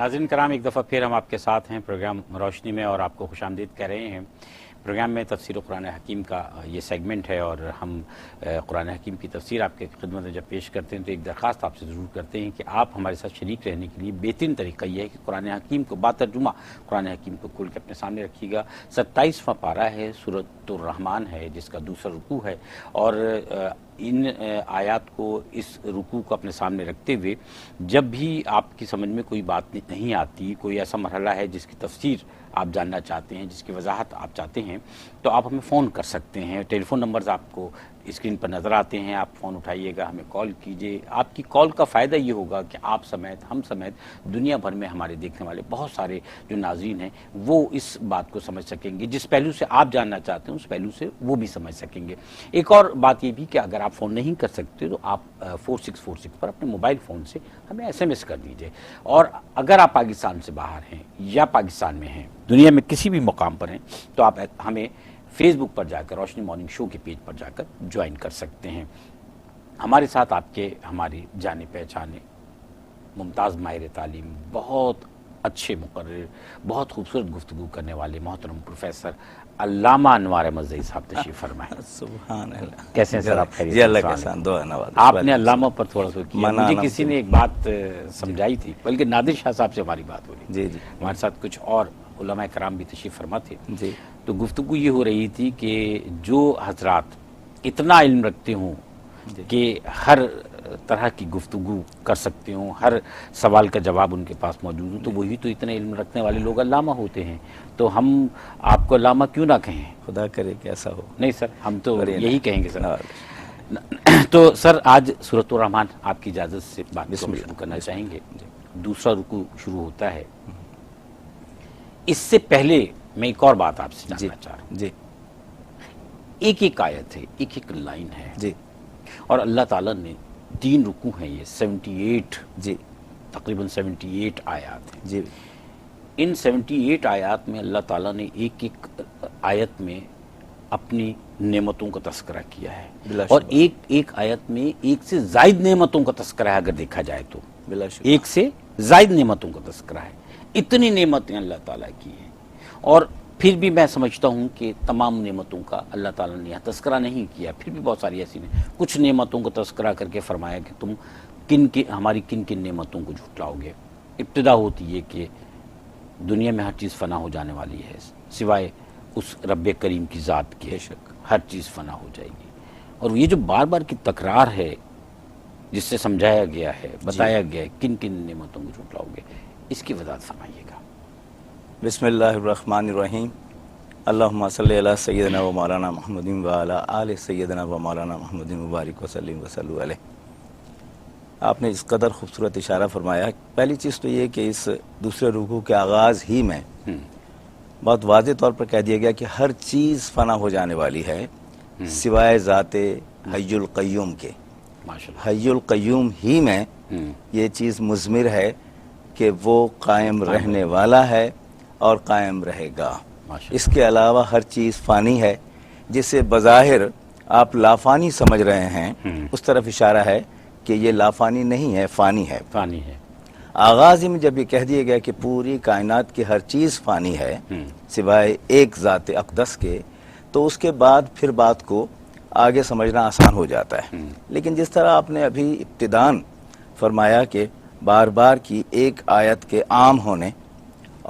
ناظرین کرام، ایک دفعہ پھر ہم آپ کے ساتھ ہیں پروگرام روشنی میں اور آپ کو خوش آمدید کہہ رہے ہیں۔ پروگرام میں تفسیر قرآن حکیم کا یہ سیگمنٹ ہے اور ہم قرآن حکیم کی تفسیر آپ کے خدمت میں جب پیش کرتے ہیں تو ایک درخواست آپ سے ضرور کرتے ہیں کہ آپ ہمارے ساتھ شریک رہنے کے لیے بہترین طریقہ یہ ہے کہ قرآن حکیم کو باترجمہ قرآن حکیم کو کھول کے اپنے سامنے رکھیے گا۔ 27واں پارہ ہے، سورۃ الرحمن ہے، جس کا دوسرا رکوع ہے، اور ان آیات کو، اس رکوع کو اپنے سامنے رکھتے ہوئے جب بھی آپ کی سمجھ میں کوئی بات نہیں آتی، کوئی ایسا مرحلہ ہے جس کی تفسیر آپ جاننا چاہتے ہیں، جس کی وضاحت آپ چاہتے ہیں، تو آپ ہمیں فون کر سکتے ہیں۔ ٹیلی فون نمبرز آپ کو اسکرین پر نظر آتے ہیں، آپ فون اٹھائیے گا، ہمیں کال کیجئے۔ آپ کی کال کا فائدہ یہ ہوگا کہ آپ سمیت، ہم سمیت دنیا بھر میں ہمارے دیکھنے والے بہت سارے جو ناظرین ہیں وہ اس بات کو سمجھ سکیں گے، جس پہلو سے آپ جاننا چاہتے ہیں اس پہلو سے وہ بھی سمجھ سکیں گے۔ ایک اور بات یہ بھی کہ اگر آپ فون نہیں کر سکتے تو آپ 4646 پر اپنے موبائل فون سے ہمیں SMS کر دیجئے، اور اگر آپ پاکستان سے باہر ہیں یا پاکستان میں ہیں، دنیا میں کسی بھی مقام پر ہیں، تو آپ ہمیں فیس بک پر جا کر، روشنی مارننگ شو کے پیج پر جا کر جوائن کر سکتے ہیں۔ ہمارے ساتھ آپ کے ہماری جانے پہچانے ممتاز ماہر تعلیم، بہت اچھے مقرر، بہت خوبصورت گفتگو کرنے والے محترم پروفیسر علامہ انوار احمد زئی صاحب تشریف فرمائیں۔ سبحان اللہ۔ کیسے ہیں سر آپ؟ خیریت؟ جی اللہ کے ساتھ دعا نواز۔ آپ نے علامہ پر تھوڑا سا کیا، مجھے کسی نے ایک بات سمجھائی تھی، بلکہ نادر شاہ صاحب سے ہماری بات ہو رہی جی جی، ہمارے ساتھ کچھ اور علماء کرام بھی تشریف فرما تھے، جی تو گفتگو یہ ہو رہی تھی کہ جو حضرات اتنا علم رکھتے ہوں کہ ہر طرح کی گفتگو کر سکتے ہوں، ہر سوال کا جواب ان کے پاس موجود ہو، تو وہی تو اتنے علم رکھنے والے لوگ علامہ ہوتے ہیں، تو ہم آپ کو علامہ کیوں نہ کہیں؟ خدا کرے کہ ایسا ہو۔ نہیں سر، ہم تو یہی کہیں گے سر۔ ہاں۔ تو سر آج سورۃ الرحمن آپ کی اجازت سے بات کو شروع کرنا چاہیں گے۔ دوسرا رکوع شروع ہوتا ہے، اس سے پہلے میں ایک اور بات آپ سے جاننا چاہ رہا ہوں۔ جی، ایک ایک آیت ہے، ایک ایک لائن ہے، جی اور اللہ تعالیٰ نے 3 رکوع ہیں، یہ 78 جی تقریباً 78 آیات ہیں۔ جی، ان 78 آیات میں اللہ تعالیٰ نے ایک ایک آیت میں اپنی نعمتوں کا تذکرہ کیا ہے، بلا اور شبہ۔ ایک ایک آیت میں ایک سے زائد نعمتوں کا تذکرہ ہے، اگر دیکھا جائے تو بلا شبہ۔ ایک سے زائد نعمتوں کا تذکرہ ہے۔ اتنی نعمتیں اللہ تعالیٰ کی ہیں، اور پھر بھی میں سمجھتا ہوں کہ تمام نعمتوں کا اللہ تعالیٰ نے یہاں تذکرہ نہیں کیا، پھر بھی بہت ساری ایسی ہیں، کچھ نعمتوں کا تذکرہ کر کے فرمایا کہ تم ہماری کن کن نعمتوں کو جھٹلاؤ گے۔ ابتدا ہوتی ہے کہ دنیا میں ہر چیز فنا ہو جانے والی ہے، سوائے اس رب کریم کی ذات کے، ہر چیز فنا ہو جائے گی، اور یہ جو بار بار کی تکرار ہے جس سے سمجھایا گیا ہے، بتایا گیا ہے کن کن نعمتوں کو جھٹلاؤ گے، اس کی وضاحت فرمائیے گا۔ بسم اللہ الرحمن الرحیم۔ اللہم صلی علی سیدنا و مولانا محمد و علی آل سیدنا و مولانا محمد مبارک وسلم وصلو علیہ۔ آپ نے اس قدر خوبصورت اشارہ فرمایا۔ پہلی چیز تو یہ کہ اس دوسرے رکوع کے آغاز ہی میں بہت واضح طور پر کہہ دیا گیا کہ ہر چیز فنا ہو جانے والی ہے سوائے ذات حی القیوم کے۔ حی القیوم ہی میں یہ چیز مضمر ہے کہ وہ قائم رہنے والا ہے اور قائم رہے گا۔ اس کے علاوہ ہر چیز فانی ہے، جسے بظاہر آپ لافانی سمجھ رہے ہیں، اس طرف اشارہ ہے کہ یہ لافانی نہیں ہے، فانی ہے۔ فانی ہے۔ آغاز ہی میں جب یہ کہہ دیا گیا کہ پوری کائنات کی ہر چیز فانی ہے سوائے ایک ذات اقدس کے، تو اس کے بعد پھر بات کو آگے سمجھنا آسان ہو جاتا ہے۔ لیکن جس طرح آپ نے ابھی ابتداً فرمایا کہ بار بار کی ایک آیت کے عام ہونے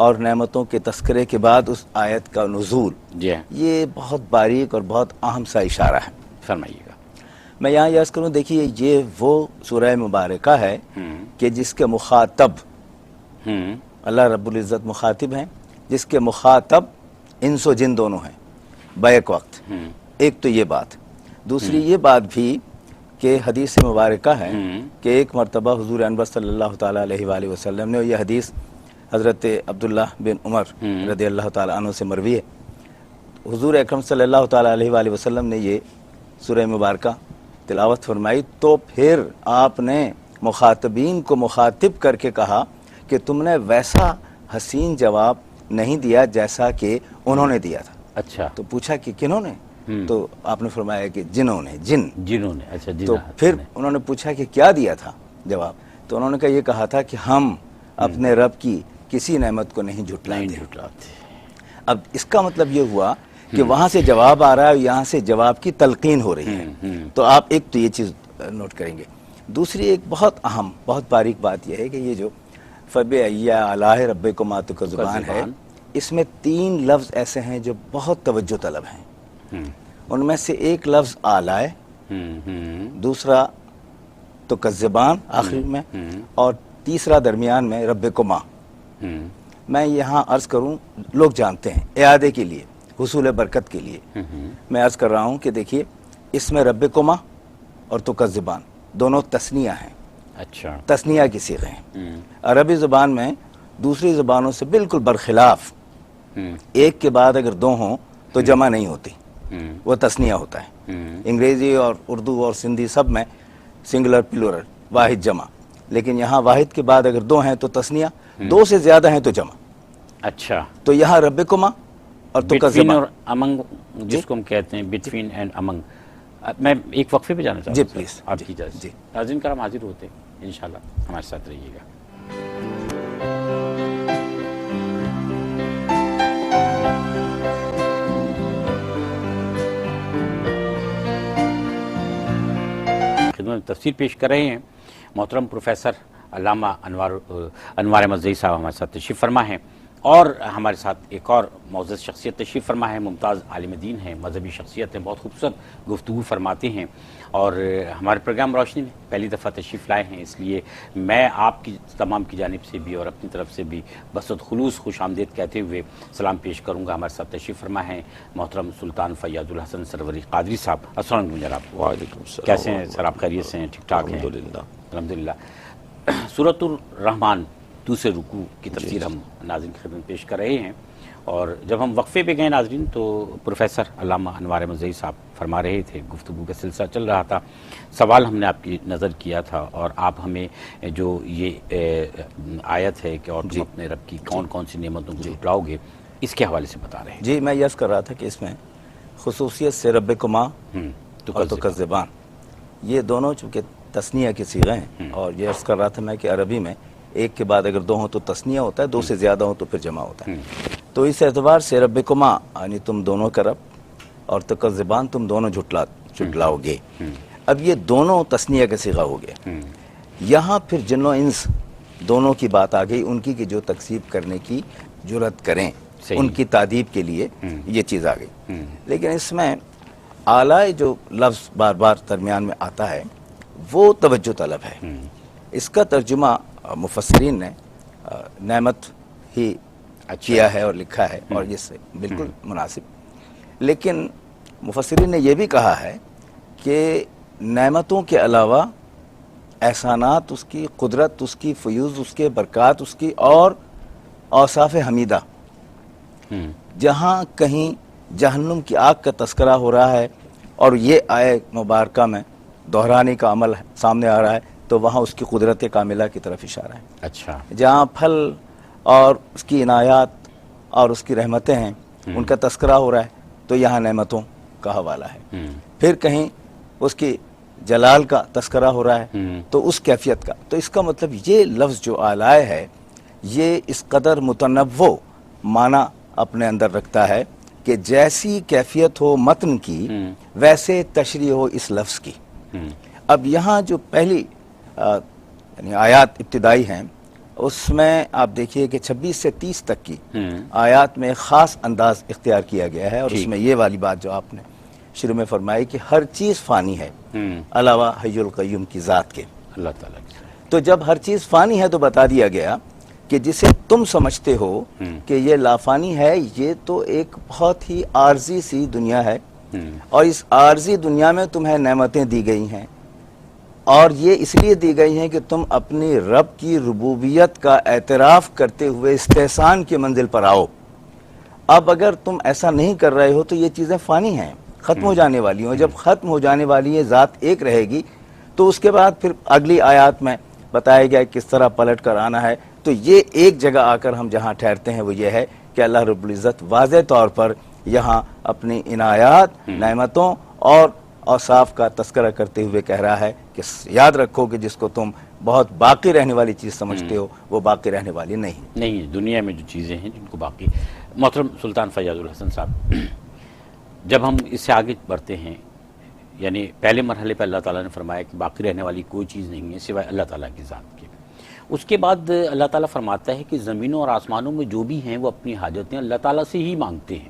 اور نعمتوں کے تذکرے کے بعد اس آیت کا نزول، یہ بہت باریک اور بہت اہم سا اشارہ ہے۔ فرمائیے گا۔ میں یہاں یاد کروں، دیکھیے یہ وہ سورہ مبارکہ ہے کہ جس کے مخاطب اللہ رب العزت مخاطب ہیں، جس کے مخاطب انس و جن دونوں ہیں بیک وقت۔ ایک تو یہ بات، دوسری یہ بات بھی کہ حدیث مبارکہ ہے کہ ایک مرتبہ حضور انور صلی اللہ تعالیٰ علیہ وآلہ وسلم نے، اور یہ حدیث حضرت عبداللہ بن عمر رضی اللہ تعالیٰ عنہ سے مروی ہے، حضور اکرم صلی اللہ تعالیٰ علیہ وآلہ وسلم نے یہ سورہ مبارکہ تلاوت فرمائی، تو پھر آپ نے مخاطبین کو مخاطب کر کے کہا کہ تم نے ویسا حسین جواب نہیں دیا جیسا کہ انہوں نے دیا تھا۔ اچھا، تو پوچھا کہ کنہوں نے؟ تو آپ نے فرمایا کہ جنہوں نے، جنہوں نے۔ اچھا، تو پھر انہوں نے پوچھا کہ کیا دیا تھا جواب؟ تو انہوں نے کہا یہ کہا تھا کہ ہم اپنے رب کی کسی نعمت کو نہیں جھٹلاتے۔ اب اس کا مطلب یہ ہوا کہ وہاں سے جواب آ رہا ہے، یہاں سے جواب کی تلقین ہو رہی ہے۔ تو آپ ایک تو یہ چیز نوٹ کریں گے۔ دوسری ایک بہت اہم، بہت باریک بات یہ ہے کہ یہ جو فَبِأَيِّ آلَاءِ رَبِّكُمَا تُكَذِّبَانِ ہے، اس میں 3 لفظ ایسے ہیں جو بہت توجہ طلب ہیں۔ ان میں سے ایک لفظ آلائے، دوسرا تکذبان آخر میں، اور تیسرا درمیان میں ربکما۔ میں یہاں عرض کروں، لوگ جانتے ہیں، اعادے کے لیے، حصول برکت کے لیے میں عرض کر رہا ہوں کہ دیکھیے اس میں ربکما اور تکذبان دونوں تثنیہ ہیں۔ اچھا، تثنیہ کی صیغے ہیں۔ عربی زبان میں دوسری زبانوں سے بالکل برخلاف ایک کے بعد اگر 2 ہوں تو جمع نہیں ہوتی، وہ تثنیہ ہوتا ہے۔ انگریزی اور اردو اور سندھی سب میں سنگولر پلورل، واحد جمع، لیکن یہاں واحد کے بعد اگر 2 ہیں تو تثنیہ، 2 سے زیادہ ہیں تو جمع۔ اچھا، تو یہاں ربکما اور بٹوین تکذبان اور امنگ جس کو ہم کہتے ہیں، بٹوین اینڈ امنگ۔ میں ایک وقفے پہ جانا چاہتا جی ہوں پلیز، آپ کی اجازت۔ جی ناظرین کرام حاضر ہوتے ہیں انشاءاللہ، ہمارے ساتھ رہیے گا۔ خدمت میں تفسیر پیش کر رہے ہیں محترم پروفیسر علامہ انوار احمد زئی صاحب ہمارے ساتھ تشریف فرما ہیں، اور ہمارے ساتھ ایک اور معزز شخصیت تشریف فرما ہے، ممتاز عالم دین ہیں، مذہبی شخصیت ہیں، بہت خوبصورت گفتگو فرماتے ہیں، اور ہمارے پروگرام روشنی میں پہلی دفعہ تشریف لائے ہیں، اس لیے میں آپ کی تمام کی جانب سے بھی اور اپنی طرف سے بھی بصد خلوص خوش آمدید کہتے ہوئے سلام پیش کروں گا۔ ہمارے ساتھ تشریف فرما ہیں محترم سلطان فیاض الحسن سروری قادری صاحب۔ السلام علیکم جناب۔ وعلیکم السلام۔ کیسے ہیں سر آپ؟ خیریت سے ہیں؟ ٹھیک ٹھاک ہیں؟ الحمدللہ۔ الحمدللہ۔ سورۃ الرحمن دوسرے رکوع کی تفسیر ہم ناظرین کی خدمت پیش کر رہے ہیں، اور جب ہم وقفے پہ گئے ناظرین تو پروفیسر علامہ انوار احمد زئی صاحب فرما رہے تھے، گفتگو کا سلسلہ چل رہا تھا، سوال ہم نے آپ کی نظر کیا تھا، اور آپ ہمیں جو یہ آیت ہے کہ اور تم اپنے رب کی کون کون سی نعمتوں کو جھٹلاؤ گے، اس کے حوالے سے بتا رہے ہیں۔ جی میں یس کر رہا تھا کہ اس میں خصوصیت سے ربکما اور تکذبان، یہ دونوں چونکہ تثنیہ کی صیغے ہیں، اور یہ عرض کر رہا تھا میں کہ عربی میں ایک کے بعد اگر 2 ہوں تو تثنیہ ہوتا ہے، 2 سے زیادہ ہوں تو پھر جمع ہوتا ہے۔ تو اس اعتبار سے ربکما یعنی تم دونوں کا رب، اور تکذبان تم دونوں جھٹلاؤ گے۔ اب یہ دونوں تثنیہ کا صیغہ ہو گیا، یہاں پھر جن و انس دونوں کی بات آ گئی، ان کی کہ جو تکذیب کرنے کی جرات کریں، ان کی تعدیب کے لیے یہ چیز آ گئی۔ لیکن اس میں اعلی جو لفظ بار بار درمیان میں آتا ہے وہ توجہ طلب ہے۔ اس کا ترجمہ مفسرین نے نعمت ہی کیا ہے اور لکھا ہے، اور یہ سے بالکل مناسب، لیکن مفسرین نے یہ بھی کہا ہے کہ نعمتوں کے علاوہ احسانات اس کی، قدرت اس کی، فیوز اس کے، برکات اس کی، اور اوصاف حمیدہ، جہاں کہیں جہنم کی آگ کا تذکرہ ہو رہا ہے اور یہ آئے مبارکہ میں دہرانے کا عمل سامنے آ رہا ہے، تو وہاں اس کی قدرت کاملہ کی طرف اشارہ ہے۔ اچھا، جہاں پھل اور اس کی عنایات اور اس کی رحمتیں ہیں، ان کا تذکرہ ہو رہا ہے، تو یہاں نعمتوں کا حوالہ ہے۔ پھر کہیں اس کی جلال کا تذکرہ ہو رہا ہے تو اس کیفیت کا۔ تو اس کا مطلب یہ لفظ جو آلائے ہے یہ اس قدر متنوع معنی اپنے اندر رکھتا ہے کہ جیسی کیفیت ہو متن کی ویسے تشریح ہو اس لفظ کی۔ اب یہاں جو پہلی یعنی آیات ابتدائی ہیں، اس میں آپ دیکھیے کہ 26 سے 30 تک کی آیات میں خاص انداز اختیار کیا گیا ہے، اور اس میں یہ والی بات جو آپ نے شروع میں فرمائی کہ ہر چیز فانی ہے علاوہ حی القیوم کی ذات کے۔ اللہ تعالیٰ کی۔ تو جب ہر چیز فانی ہے تو بتا دیا گیا کہ جسے تم سمجھتے ہو کہ یہ لافانی ہے، یہ تو ایک بہت ہی عارضی سی دنیا ہے، اور اس عارضی دنیا میں تمہیں نعمتیں دی گئی ہیں، اور یہ اس لیے دی گئی ہیں کہ تم اپنی رب کی ربوبیت کا اعتراف کرتے ہوئے استحسان کی منزل پر آؤ۔ اب اگر تم ایسا نہیں کر رہے ہو تو یہ چیزیں فانی ہیں، ختم ہو جانے والی ہوں۔ جب ختم ہو جانے والی ہے، ذات ایک رہے گی، تو اس کے بعد پھر اگلی آیات میں بتایا گیا کس طرح پلٹ کر آنا ہے۔ تو یہ ایک جگہ آ کر ہم جہاں ٹھہرتے ہیں وہ یہ ہے کہ اللہ رب العزت واضح طور پر یہاں اپنی عنایات، نعمتوں اور اوصاف کا تذکرہ کرتے ہوئے کہہ رہا ہے کہ یاد رکھو کہ جس کو تم بہت باقی رہنے والی چیز سمجھتے ہو وہ باقی رہنے والی نہیں دنیا میں جو چیزیں ہیں جن کو باقی. محترم سلطان فیاض الحسن صاحب، جب ہم اس سے آگے بڑھتے ہیں، یعنی پہلے مرحلے پہ اللہ تعالیٰ نے فرمایا کہ باقی رہنے والی کوئی چیز نہیں ہے سوائے اللہ تعالیٰ کی ذات کے. اس کے بعد اللہ تعالیٰ فرماتا ہے کہ زمینوں اور آسمانوں میں جو بھی ہیں وہ اپنی حاجتیں اللہ تعالیٰ سے ہی مانگتے ہیں،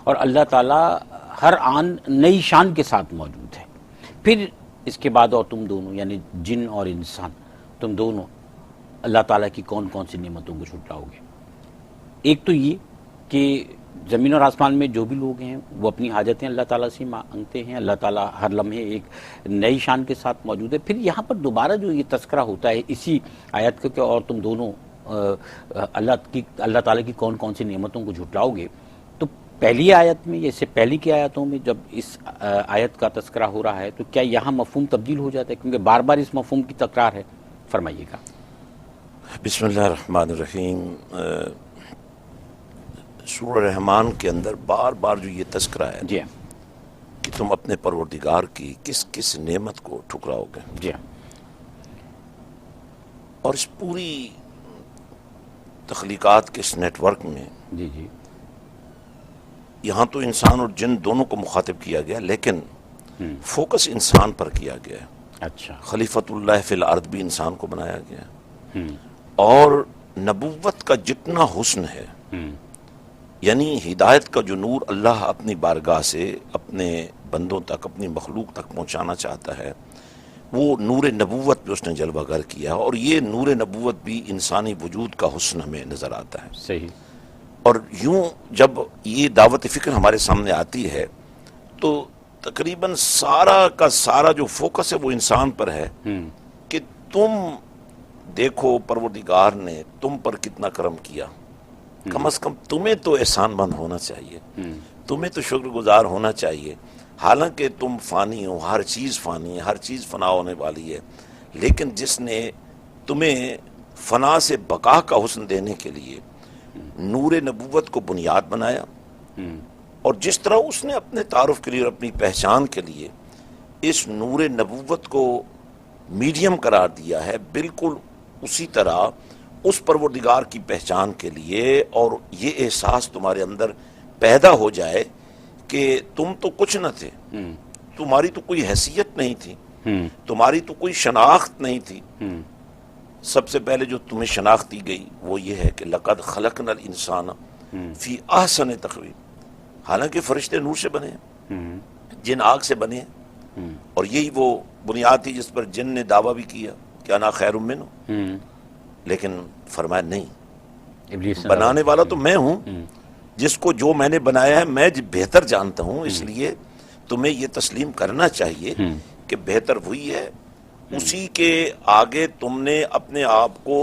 اور اللہ تعالیٰ ہر آن نئی شان کے ساتھ موجود ہے. پھر اس کے بعد اور تم دونوں یعنی جن اور انسان، تم دونوں اللہ تعالیٰ کی کون کون سی نعمتوں کو چھٹلاؤ گے؟ ایک تو یہ کہ زمین اور آسمان میں جو بھی لوگ ہیں وہ اپنی حاجتیں اللہ تعالیٰ سے مانگتے ہیں، اللہ تعالیٰ ہر لمحے ایک نئی شان کے ساتھ موجود ہے. پھر یہاں پر دوبارہ جو یہ تذکرہ ہوتا ہے اسی آیت کا کہ اور تم دونوں اللہ تعالیٰ کی کون کون سی نعمتوں کو جھٹلاؤ گے، تو پہلی آیت میں یا اس سے پہلی کی آیتوں میں جب اس آیت کا تذکرہ ہو رہا ہے تو کیا یہاں مفہوم تبدیل ہو جاتا ہے؟ کیونکہ بار بار اس مفہوم کی تکرار ہے. فرمائیے گا. بسم اللہ الرحمن الرحیم. سورہ رحمان کے اندر بار بار جو یہ تذکرہ ہے جی کہ تم اپنے پروردگار کی کس کس نعمت کو ٹھکراؤ گے، جی اور اس پوری تخلیقات کے اس نیٹ ورک میں جی جی یہاں تو انسان اور جن دونوں کو مخاطب کیا گیا، لیکن فوکس انسان پر کیا گیا. اچھا. خلیفۃ اللہ فی الارض بھی انسان کو بنایا گیا، اور نبوت کا جتنا حسن ہے، یعنی ہدایت کا جو نور اللہ اپنی بارگاہ سے اپنے بندوں تک، اپنی مخلوق تک پہنچانا چاہتا ہے، وہ نور نبوت پہ اس نے جلوہ گر کیا، اور یہ نور نبوت بھی انسانی وجود کا حسن ہمیں نظر آتا ہے. صحیح. اور یوں جب یہ دعوت فکر ہمارے سامنے آتی ہے تو تقریباً سارا کا سارا جو فوکس ہے وہ انسان پر ہے کہ تم دیکھو پروردگار نے تم پر کتنا کرم کیا، کم از کم تمہیں تو احسان مند ہونا چاہیے، تمہیں تو شکر گزار ہونا چاہیے. حالانکہ تم فانی ہو، ہر چیز فانی ہے، ہر چیز فنا ہونے والی ہے، لیکن جس نے تمہیں فنا سے بقا کا حسن دینے کے لیے نور نبوت کو بنیاد بنایا، اور جس طرح اس نے اپنے تعارف کے لیے اور اپنی پہچان کے لیے اس نور نبوت کو میڈیم قرار دیا ہے، بالکل اسی طرح اس پروردگار کی پہچان کے لیے اور یہ احساس تمہارے اندر پیدا ہو جائے کہ تم تو کچھ نہ تھے، تمہاری تو کوئی حیثیت نہیں تھی، تمہاری تو کوئی شناخت نہیں تھی. سب سے پہلے جو تمہیں شناخت دی گئی وہ یہ ہے کہ لقد خلقنا الانسان فی احسن تقویم. حالانکہ فرشتے نور سے بنے ہیں، جن آگ سے بنے ہیں، اور یہی وہ بنیاد تھی جس پر جن نے دعویٰ بھی کیا کہ انا خیر منہ، لیکن فرمایا نہیں، بنانے والا تو میں ہوں، جس کو جو میں نے بنایا ہے میں بہتر جانتا ہوں، اس لیے تمہیں یہ تسلیم کرنا چاہیے کہ بہتر وہی ہے، اسی کے آگے تم نے اپنے آپ کو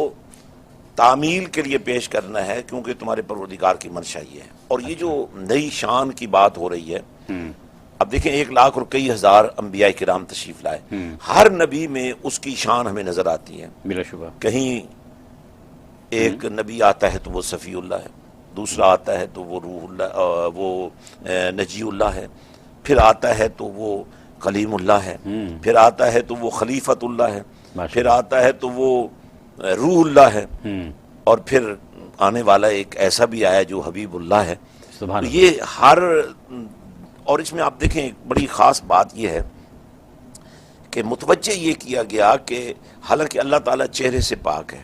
تعمیل کے لیے پیش کرنا ہے، کیونکہ تمہارے پروردگار کی منشا یہ ہے. اور یہ جو نئی شان کی بات ہو رہی ہے، اب دیکھیں 1,00,000 اور کئی ہزار انبیاء کرام تشریف لائے، ہر نبی میں اس کی شان ہمیں نظر آتی ہے. بلا شبہ کہیں ایک نبی آتا ہے تو وہ صفی اللہ ہے، دوسرا آتا ہے تو وہ روح اللہ، وہ نجی اللہ ہے، پھر آتا ہے تو وہ کلیم اللہ ہے، پھر آتا ہے تو وہ خلیفت اللہ ہے، پھر آتا ہے تو وہ روح اللہ ہے، اور پھر آنے والا ایک ایسا بھی آیا جو حبیب اللہ ہے. یہ ہر، اور اس میں آپ دیکھیں ایک بڑی خاص بات یہ ہے کہ متوجہ یہ کیا گیا کہ حالانکہ اللہ تعالیٰ چہرے سے پاک ہے،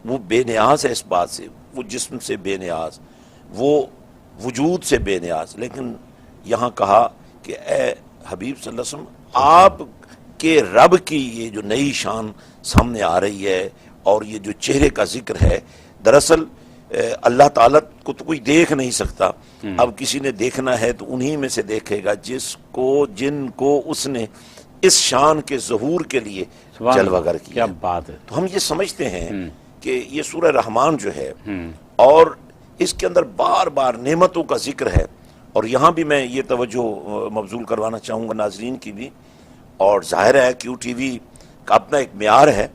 وہ بے نیاز ہے اس بات سے، وہ جسم سے بے نیاز، وہ وجود سے بے نیاز، لیکن یہاں کہا کہ اے حبیب صلی اللہ علیہ وسلم، آپ کے رب کی یہ جو نئی شان سامنے آ رہی ہے اور یہ جو چہرے کا ذکر ہے، دراصل اللہ تعالیٰ کو تو کوئی دیکھ نہیں سکتا، اب کسی نے دیکھنا ہے تو انہی میں سے دیکھے گا جن کو اس نے اس شان کے ظہور کے لیے جلوہ گر کیا. کیا بات ہے. تو ہم یہ سمجھتے ہیں کہ یہ سورہ رحمان جو ہے اور اس کے اندر بار بار نعمتوں کا ذکر ہے، اور یہاں بھی میں یہ توجہ مبذول کروانا چاہوں گا ناظرین کی بھی، اور ظاہر ہے کیو ٹی وی کا اپنا ایک معیار ہے،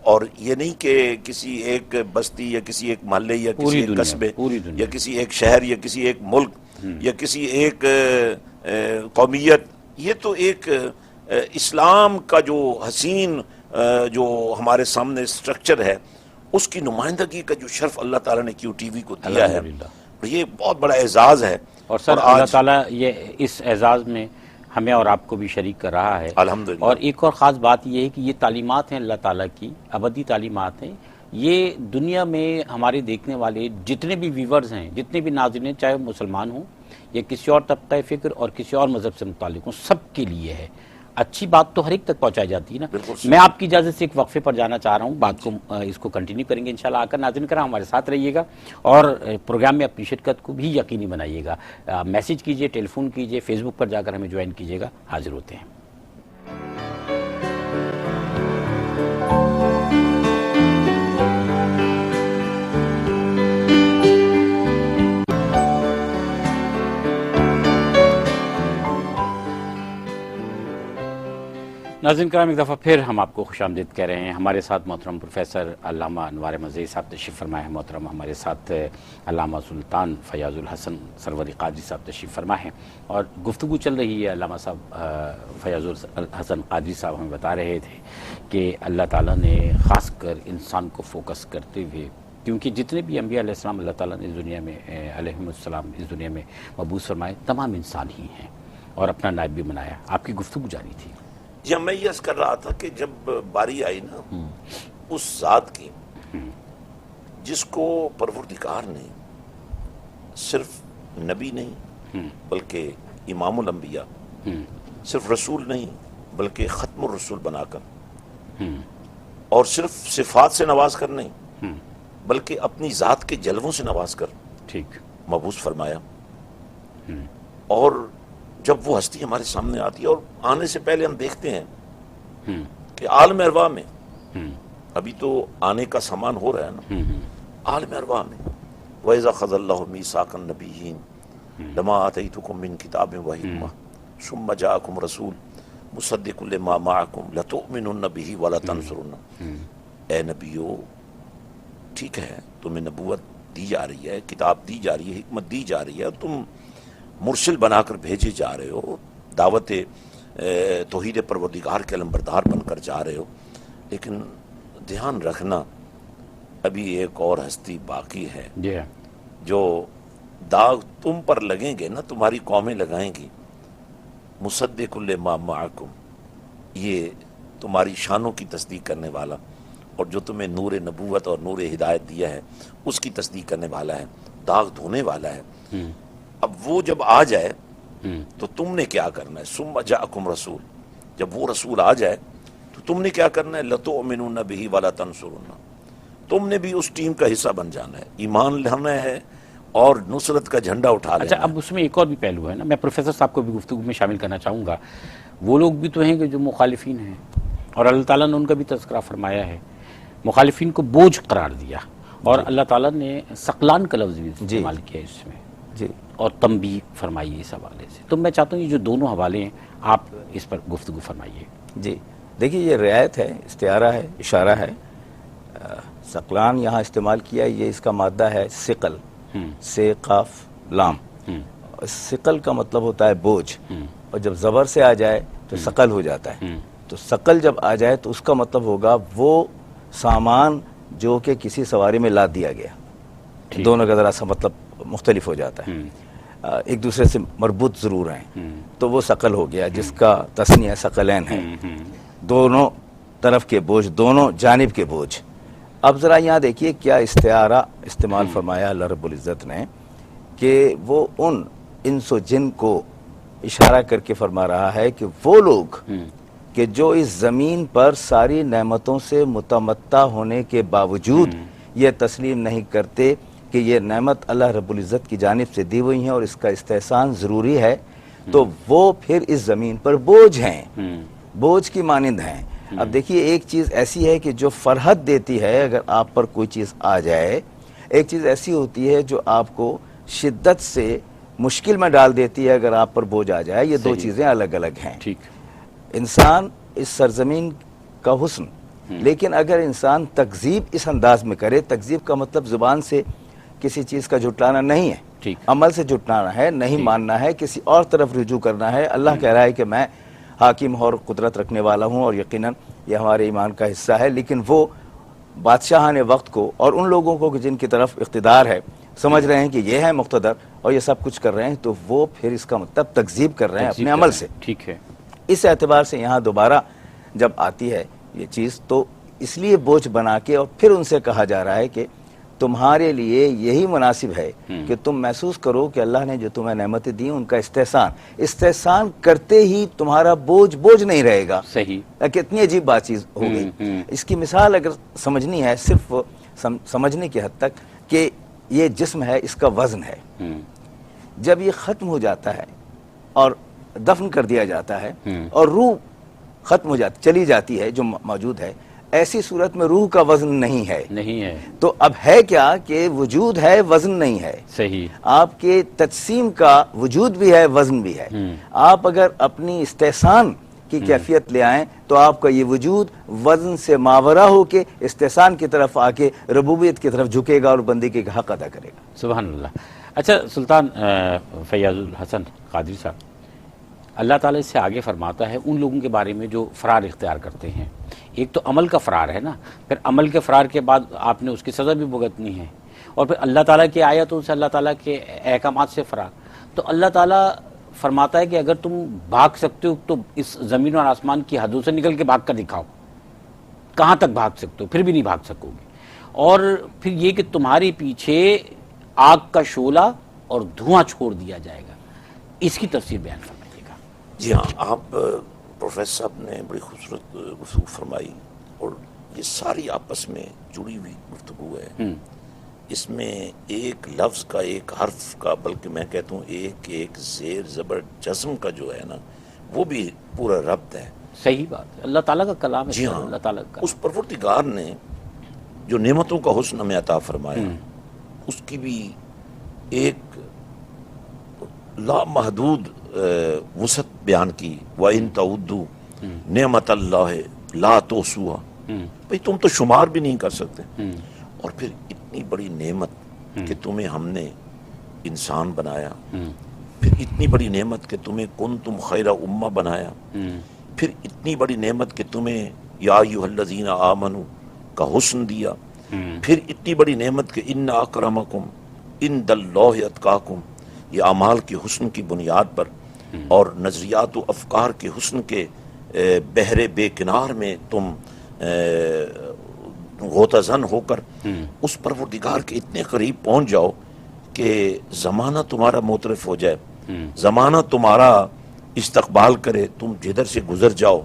اور یہ نہیں کہ کسی ایک بستی یا کسی ایک محلے یا کسی ایک قصبے یا کسی ایک شہر یا کسی ایک ملک یا کسی ایک قومیت، یہ تو ایک اسلام کا جو حسین جو ہمارے سامنے سٹرکچر ہے اس کی نمائندگی کا جو شرف اللہ تعالیٰ نے کیو ٹی وی کو دیا ہے، اور یہ بہت بڑا اعزاز ہے. اور سر اللہ تعالیٰ یہ اس اعزاز میں ہمیں اور آپ کو بھی شریک کر رہا ہے الحمدللہ. اور ایک اور خاص بات یہ ہے کہ یہ تعلیمات ہیں اللہ تعالیٰ کی ابدی تعلیمات ہیں. یہ دنیا میں ہمارے دیکھنے والے جتنے بھی ویورز ہیں، جتنے بھی ناظرین، چاہے مسلمان ہوں یا کسی اور طبقہ فکر اور کسی اور مذہب سے متعلق ہوں، سب کے لیے ہے. اچھی بات تو ہر ایک تک پہنچائی جاتی ہے نا. میں آپ کی اجازت سے ایک وقفے پر جانا چاہ رہا ہوں، بات کو اس کو کنٹینیو کریں گے انشاءاللہ. آ کر ناظرین کرام ہمارے ساتھ رہیے گا اور پروگرام میں اپنی شرکت کو بھی یقینی بنائیے گا. میسج کیجئے، ٹیلی فون کیجئے، فیس بک پر جا کر ہمیں جوائن کیجئے گا. حاضر ہوتے ہیں. ناظرین کرام ایک دفعہ پھر ہم آپ کو خوش آمدید کہہ رہے ہیں. ہمارے ساتھ محترم پروفیسر علامہ انوار مزید صاحب تشریف فرمائے ہیں. محترم ہمارے ساتھ علامہ سلطان فیاض الحسن سروری قادری صاحب تشریف فرمائے ہیں اور گفتگو چل رہی ہے. علامہ صاحب فیاض الحسن قادری صاحب ہمیں بتا رہے تھے کہ اللہ تعالیٰ نے خاص کر انسان کو فوکس کرتے ہوئے، کیونکہ جتنے بھی انبیاء علیہ السلام اللہ تعالیٰ نے اس دنیا میں علیہم السلام اس دنیا میں مبعوث فرمائے، تمام انسان ہی ہیں اور اپنا نائب بھی بنایا. آپ کی گفتگو جاری تھی. جی میں یہ عرض کر رہا تھا کہ جب باری آئی نا اس ذات کی جس کو پروردگار نے صرف نبی نہیں بلکہ امام الانبیاء، صرف رسول نہیں بلکہ ختم الرسول بنا کر، اور صرف صفات سے نواز کر نہیں بلکہ اپنی ذات کے جلووں سے نواز کر ٹھیک مبعوث فرمایا. اور جب وہ ہستی ہمارے سامنے آتی ہے اور آنے سے پہلے ہم دیکھتے ہیں کہ عالم ارواح میں، ابھی تو آنے کا سامان ہو رہا ہے نا، عالم ارواح میں وَإِذَا خَذَ اللَّهُ مِيثَاقَ النَّبِيِّينَ لَمَا آتَيْتُكُم مِّن كِتَابٍ وَحِكْمَةٍ ثُمَّ جَاءَكُمْ رَسُولٌ مُصَدِّقٌ لِّمَا مَعَكُمْ لَتُؤْمِنُنَّ بِهِ وَلَتَنصُرُنَّهُ. اے نبیو، ٹھیک ہے تمہیں نبوت دی جا رہی ہے، کتاب دی جا رہی ہے، حکمت دی جا رہی ہے، تم مرسل بنا کر بھیجے جا رہے ہو، دعوت توحید پروردگار کے علمبردار بن کر جا رہے ہو، لیکن دھیان رکھنا ابھی ایک اور ہستی باقی ہے جو داغ تم پر لگیں گے نا، تمہاری قومیں لگائیں گی. مصدق لما معکم، یہ تمہاری شانوں کی تصدیق کرنے والا اور جو تمہیں نور نبوت اور نور ہدایت دیا ہے اس کی تصدیق کرنے والا ہے، داغ دھونے والا ہے. اب وہ جب آ جائے تو تم نے کیا کرنا ہے؟ ثم جاءکم رسول، جب وہ رسول آ جائے تو تم نے کیا کرنا ہے؟ لتؤمنون بہ ولا تنصرون، تم نے بھی اس ٹیم کا حصہ بن جانا ہے، ایمان لانا ہے اور نصرت کا جھنڈا اٹھا لینا. اچھا اب اس میں ایک اور بھی پہلو ہے نا، میں پروفیسر صاحب کو بھی گفتگو میں شامل کرنا چاہوں گا. وہ لوگ بھی تو ہیں کہ جو مخالفین ہیں اور اللہ تعالیٰ نے ان کا بھی تذکرہ فرمایا ہے، مخالفین کو بوجھ قرار دیا اور اللہ تعالیٰ نے ثقلان کا لفظ بھی استعمال کیا اس میں جی اور تنبیہ فرمائی اس حوالے سے. تو میں چاہتا ہوں یہ جو دونوں حوالے ہیں آپ اس پر گفتگو فرمائیے. جی دیکھیے، یہ رعایت ہے، استعارہ ہے، اشارہ ہے. ثقلان یہاں استعمال کیا، یہ اس کا مادہ ہے ثقل، سے قاف لام. ثقل کا مطلب ہوتا ہے بوجھ، اور جب زبر سے آ جائے تو ثقل ہو جاتا ہے. تو ثقل جب آ جائے تو اس کا مطلب ہوگا وہ سامان جو کہ کسی سواری میں لاد دیا گیا. دونوں کا ذرا سا مطلب مختلف ہو جاتا ہے، ایک دوسرے سے مربوط ضرور ہیں، تو وہ ثقل ہو گیا جس کا تسنیہ ثقلین ہے، دونوں طرف کے بوجھ، دونوں جانب کے بوجھ. اب ذرا یہاں دیکھیے کیا استعارہ استعمال فرمایا اللہ رب العزت نے کہ وہ ان انس و جن کو اشارہ کر کے فرما رہا ہے کہ وہ لوگ کہ جو اس زمین پر ساری نعمتوں سے متمتع ہونے کے باوجود یہ تسلیم نہیں کرتے کہ یہ نعمت اللہ رب العزت کی جانب سے دی ہوئی ہیں اور اس کا استحسان ضروری ہے، تو وہ پھر اس زمین پر بوجھ ہیں، بوجھ کی مانند ہیں. اب دیکھیے ایک چیز ایسی ہے کہ جو فرحت دیتی ہے اگر آپ پر کوئی چیز آ جائے، ایک چیز ایسی ہوتی ہے جو آپ کو شدت سے مشکل میں ڈال دیتی ہے اگر آپ پر بوجھ آ جائے. یہ دو چیزیں الگ الگ ہیں. انسان اس سرزمین کا حسن، لیکن اگر انسان تکذیب اس انداز میں کرے، تکذیب کا مطلب زبان سے کسی چیز کا جھٹلانا نہیں ہے، ٹھیک۔ عمل سے جٹنا ہے، نہیں ماننا ہے، کسی اور طرف رجوع کرنا ہے۔ اللہ کہہ رہا ہے کہ میں حاکم اور قدرت رکھنے والا ہوں، اور یقیناً یہ ہمارے ایمان کا حصہ ہے، لیکن وہ بادشاہان وقت کو اور ان لوگوں کو جن کی طرف اقتدار ہے سمجھ رہے ہیں کہ یہ ہے مقتدر اور یہ سب کچھ کر رہے ہیں، تو وہ پھر اس کا مطلب تکذیب کر رہے ہیں اپنے عمل سے۔ ٹھیک ہے۔ اس اعتبار سے یہاں دوبارہ جب آتی ہے یہ چیز، تو اس لیے بوجھ بنا کے اور پھر ان سے کہا جا رہا ہے کہ تمہارے لیے یہی مناسب ہے کہ تم محسوس کرو کہ اللہ نے جو تمہیں نعمتیں دی ان کا استحسان کرتے ہی تمہارا بوجھ نہیں رہے گا۔ صحیح۔ کتنی عجیب بات چیز ہو گئی۔ اس کی مثال اگر سمجھنی ہے، صرف سمجھنے کی حد تک، کہ یہ جسم ہے، اس کا وزن ہے، جب یہ ختم ہو جاتا ہے اور دفن کر دیا جاتا ہے اور روح ختم ہو جاتی چلی جاتی ہے جو موجود ہے، ایسی صورت میں روح کا وزن نہیں ہے۔ تو اب ہے کیا کہ وجود ہے، وزن نہیں ہے۔ صحیح۔ آپ کے تجسیم کا وجود بھی ہے، وزن بھی ہے۔ آپ اگر اپنی استحسان کی کیفیت لے آئیں تو آپ کا یہ وجود وزن سے ماورا ہو کے استحسان کی طرف آ کے ربوبیت کی طرف جھکے گا اور بندے کے حق ادا کرے گا۔ سبحان اللہ۔ اچھا سلطان فیاض الحسن قادری صاحب، اللہ تعالیٰ اس سے آگے فرماتا ہے ان لوگوں کے بارے میں جو فرار اختیار کرتے ہیں۔ ایک تو عمل کا فرار ہے نا، پھر عمل کے فرار کے بعد آپ نے اس کی سزا بھی بھگتنی ہے، اور پھر اللہ تعالیٰ کی آیتوں سے، اللہ تعالیٰ کے احکامات سے فرار۔ تو اللہ تعالیٰ فرماتا ہے کہ اگر تم بھاگ سکتے ہو تو اس زمین اور آسمان کی حدوں سے نکل کے بھاگ کر دکھاؤ، کہاں تک بھاگ سکتے ہو، پھر بھی نہیں بھاگ سکو گے۔ اور پھر یہ کہ تمہارے پیچھے آگ کا شعلہ اور دھواں چھوڑ دیا جائے گا۔ اس کی تفسیر بیان فرمائیے گا۔ جی ہاں، آپ پروفیسر صاحب نے بڑی خوبصورت گفتگو فرمائی، اور یہ ساری آپس میں جڑی ہوئی گفتگو ہے۔ اس میں ایک لفظ کا، ایک حرف کا، بلکہ میں کہتا ہوں ایک زیر زبر جزم کا جو ہے نا، وہ بھی پورا ربط ہے۔ صحیح بات ہے، اللہ تعالیٰ کا کلام ہے۔ جی ہاں، اللہ تعالیٰ کا اس پروردگار نے جو نعمتوں کا حسن ہمیں عطا فرمایا، اس کی بھی ایک لامحدود وسعت بیان کی۔ وَإِن تَعُدُّوا نعمت اللہ لا تُحْصُوهَا، بھئی تم تو شمار بھی نہیں کر سکتے۔ اور پھر اتنی بڑی نعمت کہ تمہیں ہم نے انسان بنایا، پھر اتنی بڑی نعمت کہ تمہیں کنتم خیر امہ بنایا، پھر اتنی بڑی نعمت کہ تمہیں یا ایھا الذین آمنوا کا حسن دیا، پھر اتنی بڑی نعمت کہ ان اکرمکم عند اللہ اتقاکم، یہ اعمال کے حسن کی بنیاد پر اور نظریات و افکار کے حسن کے بحر بے کنار میں تم غوطہ زن ہو کر اس پروردگار کے اتنے قریب پہنچ جاؤ کہ زمانہ تمہارا معترف ہو جائے، زمانہ تمہارا استقبال کرے، تم جدھر سے گزر جاؤ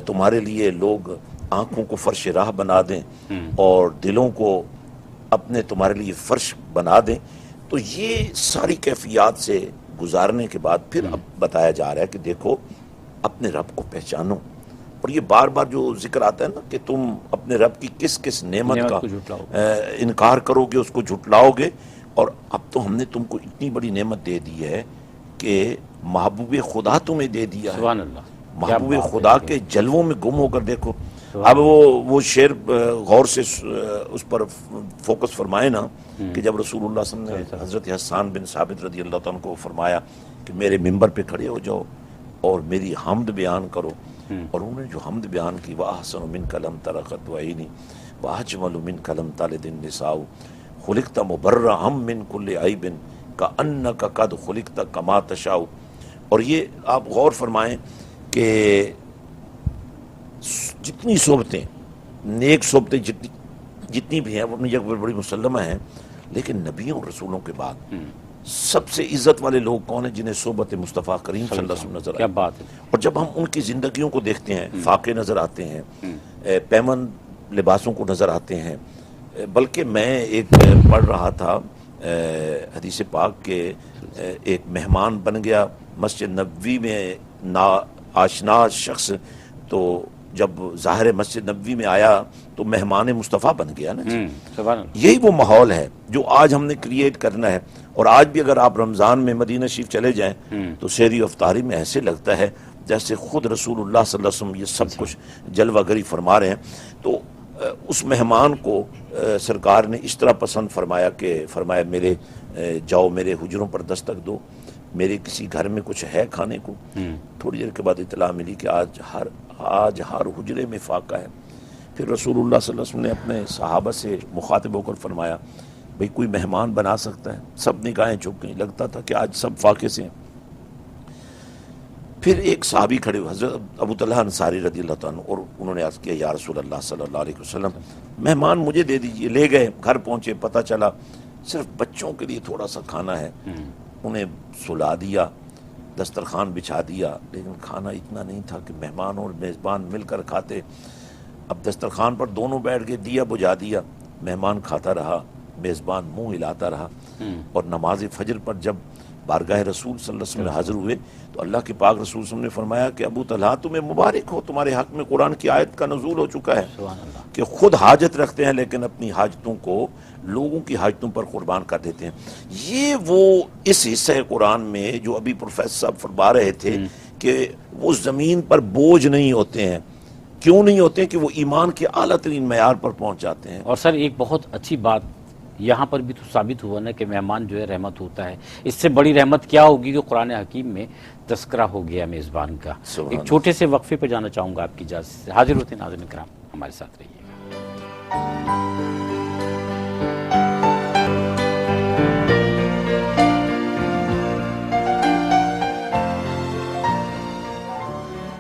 تمہارے لیے لوگ آنکھوں کو فرش راہ بنا دیں اور دلوں کو اپنے تمہارے لیے فرش بنا دیں۔ تو یہ ساری کیفیات سے گزارنے کے بعد پھر اب بتایا جا رہا ہے کہ دیکھو اپنے رب کو پہچانو، اور یہ بار بار جو ذکر آتا ہے نا کہ تم اپنے رب کی کس کس نعمت کا انکار کرو گے، اس کو جھٹلاؤ گے، اور اب تو ہم نے تم کو اتنی بڑی نعمت دے دی ہے کہ محبوب خدا تمہیں دے دیا ہے۔ سبحان اللہ۔ محبوب خدا کے جلووں میں گم ہو کر دیکھو۔ اب وہ شعر غور سے اس پر فوکس فرمائے نا کہ جب رسول اللہ صلی اللہ علیہ وسلم نے حضرت حسان بن ثابت رضی اللہ عنہ کو فرمایا کہ میرے ممبر پہ کھڑے ہو جاؤ اور میری حمد بیان کرو، اور انہوں نے جو حمد بیان کی، وَأَحْسَنُ مِنْكَ لَمْ تَرَ قَطُّ عَيْنِي وَأَجْمَلُ مِنْكَ لَمْ تَلِدِ النِّسَاءُ خُلِقْتَ مُبَرَّأً مِنْ كُلِّ عَيْبٍ كَأَنَّكَ قَدْ خُلِقْتَ كَمَا تَشَاءُ۔ اور یہ آپ غور فرمائیں کہ جتنی صحبتیں، نیک صحبتیں جتنی بھی ہیں وہ اپنی جگہ پر بڑی مسلمہ ہیں، لیکن نبیوں اور رسولوں کے بعد سب سے عزت والے لوگ کون ہیں؟ جنہیں صحبت مصطفیٰ کریم صلی اللہ علیہ وسلم نظر آئے۔ اور جب ہم ان کی زندگیوں کو دیکھتے ہیں، فاقے نظر آتے ہیں، پیمن لباسوں کو نظر آتے ہیں، بلکہ میں ایک پڑھ رہا تھا حدیث پاک کے ایک مہمان بن گیا مسجد نبوی میں نا آشنا شخص، تو جب ظاہر مسجد نبوی میں آیا تو مہمان مصطفیٰ بن گیا نا۔ یہی وہ ماحول ہے جو آج ہم نے کریٹ کرنا ہے، اور آج بھی اگر آپ رمضان میں مدینہ شریف چلے جائیں تو سحری و افطاری میں ایسے لگتا ہے جیسے خود رسول اللہ صلی اللہ علیہ وسلم یہ سب کچھ جلوہ گری فرما رہے ہیں۔ تو اس مہمان کو سرکار نے اس طرح پسند فرمایا کہ فرمایا میرے جاؤ میرے حجروں پر دستک دو، میرے کسی گھر میں کچھ ہے کھانے کو. تھوڑی دیر کے بعد اطلاع ملی کہ آج ہر حجرے میں فاقہ ہے. پھر رسول اللہ صلی اللہ علیہ وسلم نے اپنے صحابہ سے مخاطب ہو کر فرمایا بھئی کوئی مہمان بنا سکتا ہے؟ سب نگاہیں جھک گئیں، لگتا تھا کہ آج سب فاقے سے ہیں. پھر ایک صحابی کھڑے ہوئے حضرت ابو طلحہ انصاری رضی اللہ عنہ، اور انہوں نے عرض کیا یا رسول اللہ صلی اللہ علیہ وسلم مہمان مجھے دے دیجئے. لے گئے، گھر پہنچے، پتہ چلا صرف بچوں کے لیے تھوڑا سا کھانا ہے. انہیں سلا دیا، دسترخوان بچھا دیا، لیکن کھانا اتنا نہیں تھا کہ مہمان اور میزبان مل کر کھاتے. اب دسترخوان پر دونوں بیٹھ کے دیا بجھا دیا، مہمان کھاتا رہا، میزبان منہ ہلاتا رہا. اور نماز فجر پر جب بارگاہ رسول صلی اللہ علیہ وسلم حاضر ہوئے تو اللہ کے پاک رسول صلی اللہ علیہ وسلم نے فرمایا کہ ابو طلحہ تمہیں مبارک ہو، تمہارے حق میں قرآن کی آیت کا نزول ہو چکا ہے کہ خود حاجت رکھتے ہیں لیکن اپنی حاجتوں کو لوگوں کی حاجتوں پر قربان کر دیتے ہیں. یہ وہ اس حصہ قرآن میں جو ابھی پروفیسر صاحب فرما رہے تھے کہ وہ زمین پر بوجھ نہیں ہوتے ہیں. کیوں نہیں ہوتے ہیں؟ کہ وہ ایمان کے اعلیٰ ترین معیار پر پہنچ جاتے ہیں. اور سر ایک بہت اچھی بات یہاں پر بھی تو ثابت ہوا نا کہ مہمان جو ہے رحمت ہوتا ہے. اس سے بڑی رحمت کیا ہوگی کہ قرآن حکیم میں تذکرہ ہو گیا میزبان کا. ایک چھوٹے سے وقفے پہ جانا چاہوں گا آپ کی اجازت سے. حاضر ہوتے ہیں ناظرین کرام، ہمارے ساتھ رہیے.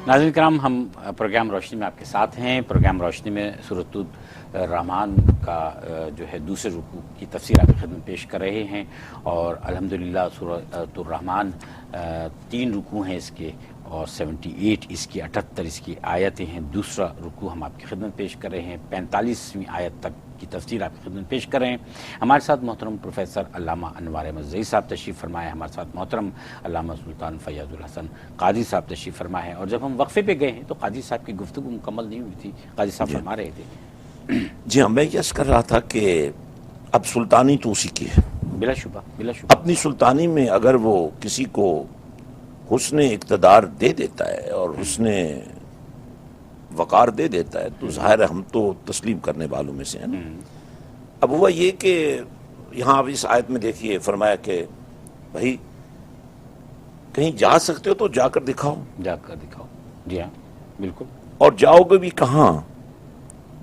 ناظرین کرام، ہم پروگرام روشنی میں آپ کے ساتھ ہیں. پروگرام روشنی میں سورۃ الرحمن کا جو ہے دوسرے رکوع کی تفسیر آپ کی خدمت پیش کر رہے ہیں. اور الحمدللہ سورۃ الرحمن 3 رکوع ہیں اس کے، اور 78 اس کی 78 اس کی آیتیں ہیں. دوسرا رکوع ہم آپ کی خدمت پیش کر رہے ہیں، 45ویں آیت تک کی تفسیر آپ کی خدمت پیش کر رہے ہیں. ہمارے ساتھ محترم پروفیسر علامہ انوار احمد زئی صاحب تشریف فرمائے. ہمارے ساتھ محترم علامہ سلطان فیاض الحسن قاضی صاحب تشریف فرمائے ہیں. اور جب ہم وقفے پہ گئے ہیں تو قاضی صاحب کی گفتگو مکمل نہیں ہوئی تھی. قاضی صاحب فرما رہے تھے. جی ہاں، میں یس کر رہا تھا کہ اب سلطانی تو اسی کی ہے، بلا شبہ بلا شبہ. اپنی سلطانی میں اگر وہ کسی کو حسن اقتدار دے دیتا ہے اور حسن وقار دے دیتا ہے تو ظاہر ہے ہم تو تسلیم کرنے والوں میں سے ہیں. اب ہوا یہ کہ یہاں اب اس آیت میں دیکھیے فرمایا کہ بھائی کہیں جا سکتے ہو تو جا کر دکھاؤ. جا کر دکھاؤ. جی ہاں بالکل. اور جاؤ گے بھی کہاں؟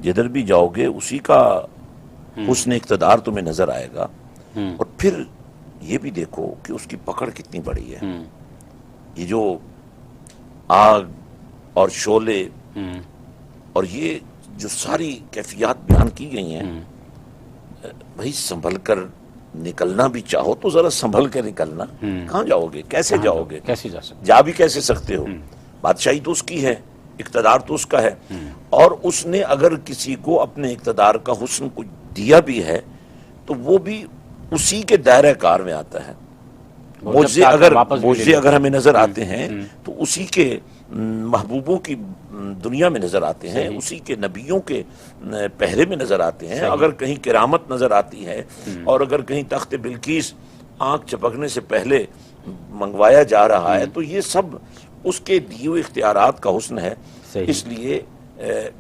جدھر بھی جاؤ گے اسی کا حسن اقتدار تمہیں نظر آئے گا. اور پھر یہ بھی دیکھو کہ اس کی پکڑ کتنی بڑی ہے. یہ جو آگ اور شعلے اور یہ جو ساری کیفیات بیان کی گئی ہیں، بھائی سنبھل کر نکلنا بھی چاہو تو ذرا سنبھل کے نکلنا. کہاں جاؤ گے؟ کیسے جاؤ گے؟ کیسے جا سکتے؟ جا بھی کیسے سکتے ہو؟ بادشاہی تو اس کی ہے، اقتدار تو اس کا ہے. اور اس نے اگر کسی کو اپنے اقتدار کا حسن کچھ دیا بھی ہے تو وہ بھی اسی کے دائرہ کار میں آتا ہے. معجزے اگر ہمیں نظر آتے ہیں تو اسی کے محبوبوں کی دنیا میں نظر آتے ہیں، اسی کے نبیوں کے پہرے میں نظر آتے ہیں. اگر کہیں کرامت نظر آتی ہے اور اگر کہیں تخت بلقیس آنکھ چپکنے سے پہلے منگوایا جا رہا ہے تو یہ سب اس کے دیے ہوئے اختیارات کا حسن ہے. اس لیے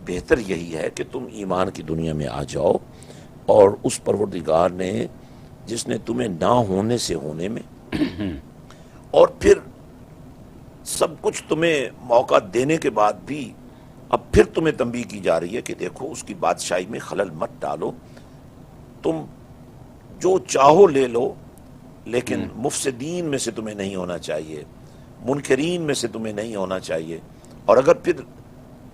بہتر یہی ہے کہ تم ایمان کی دنیا میں آ جاؤ اور اس پروردگار نے جس نے تمہیں نہ ہونے سے ہونے میں اور پھر سب کچھ تمہیں موقع دینے کے بعد بھی اب پھر تمہیں تنبیہ کی جا رہی ہے کہ دیکھو اس کی بادشاہی میں خلل مت ڈالو. تم جو چاہو لے لو لیکن مفسدین میں سے تمہیں نہیں ہونا چاہیے، منکرین میں سے تمہیں نہیں ہونا چاہیے. اور اگر پھر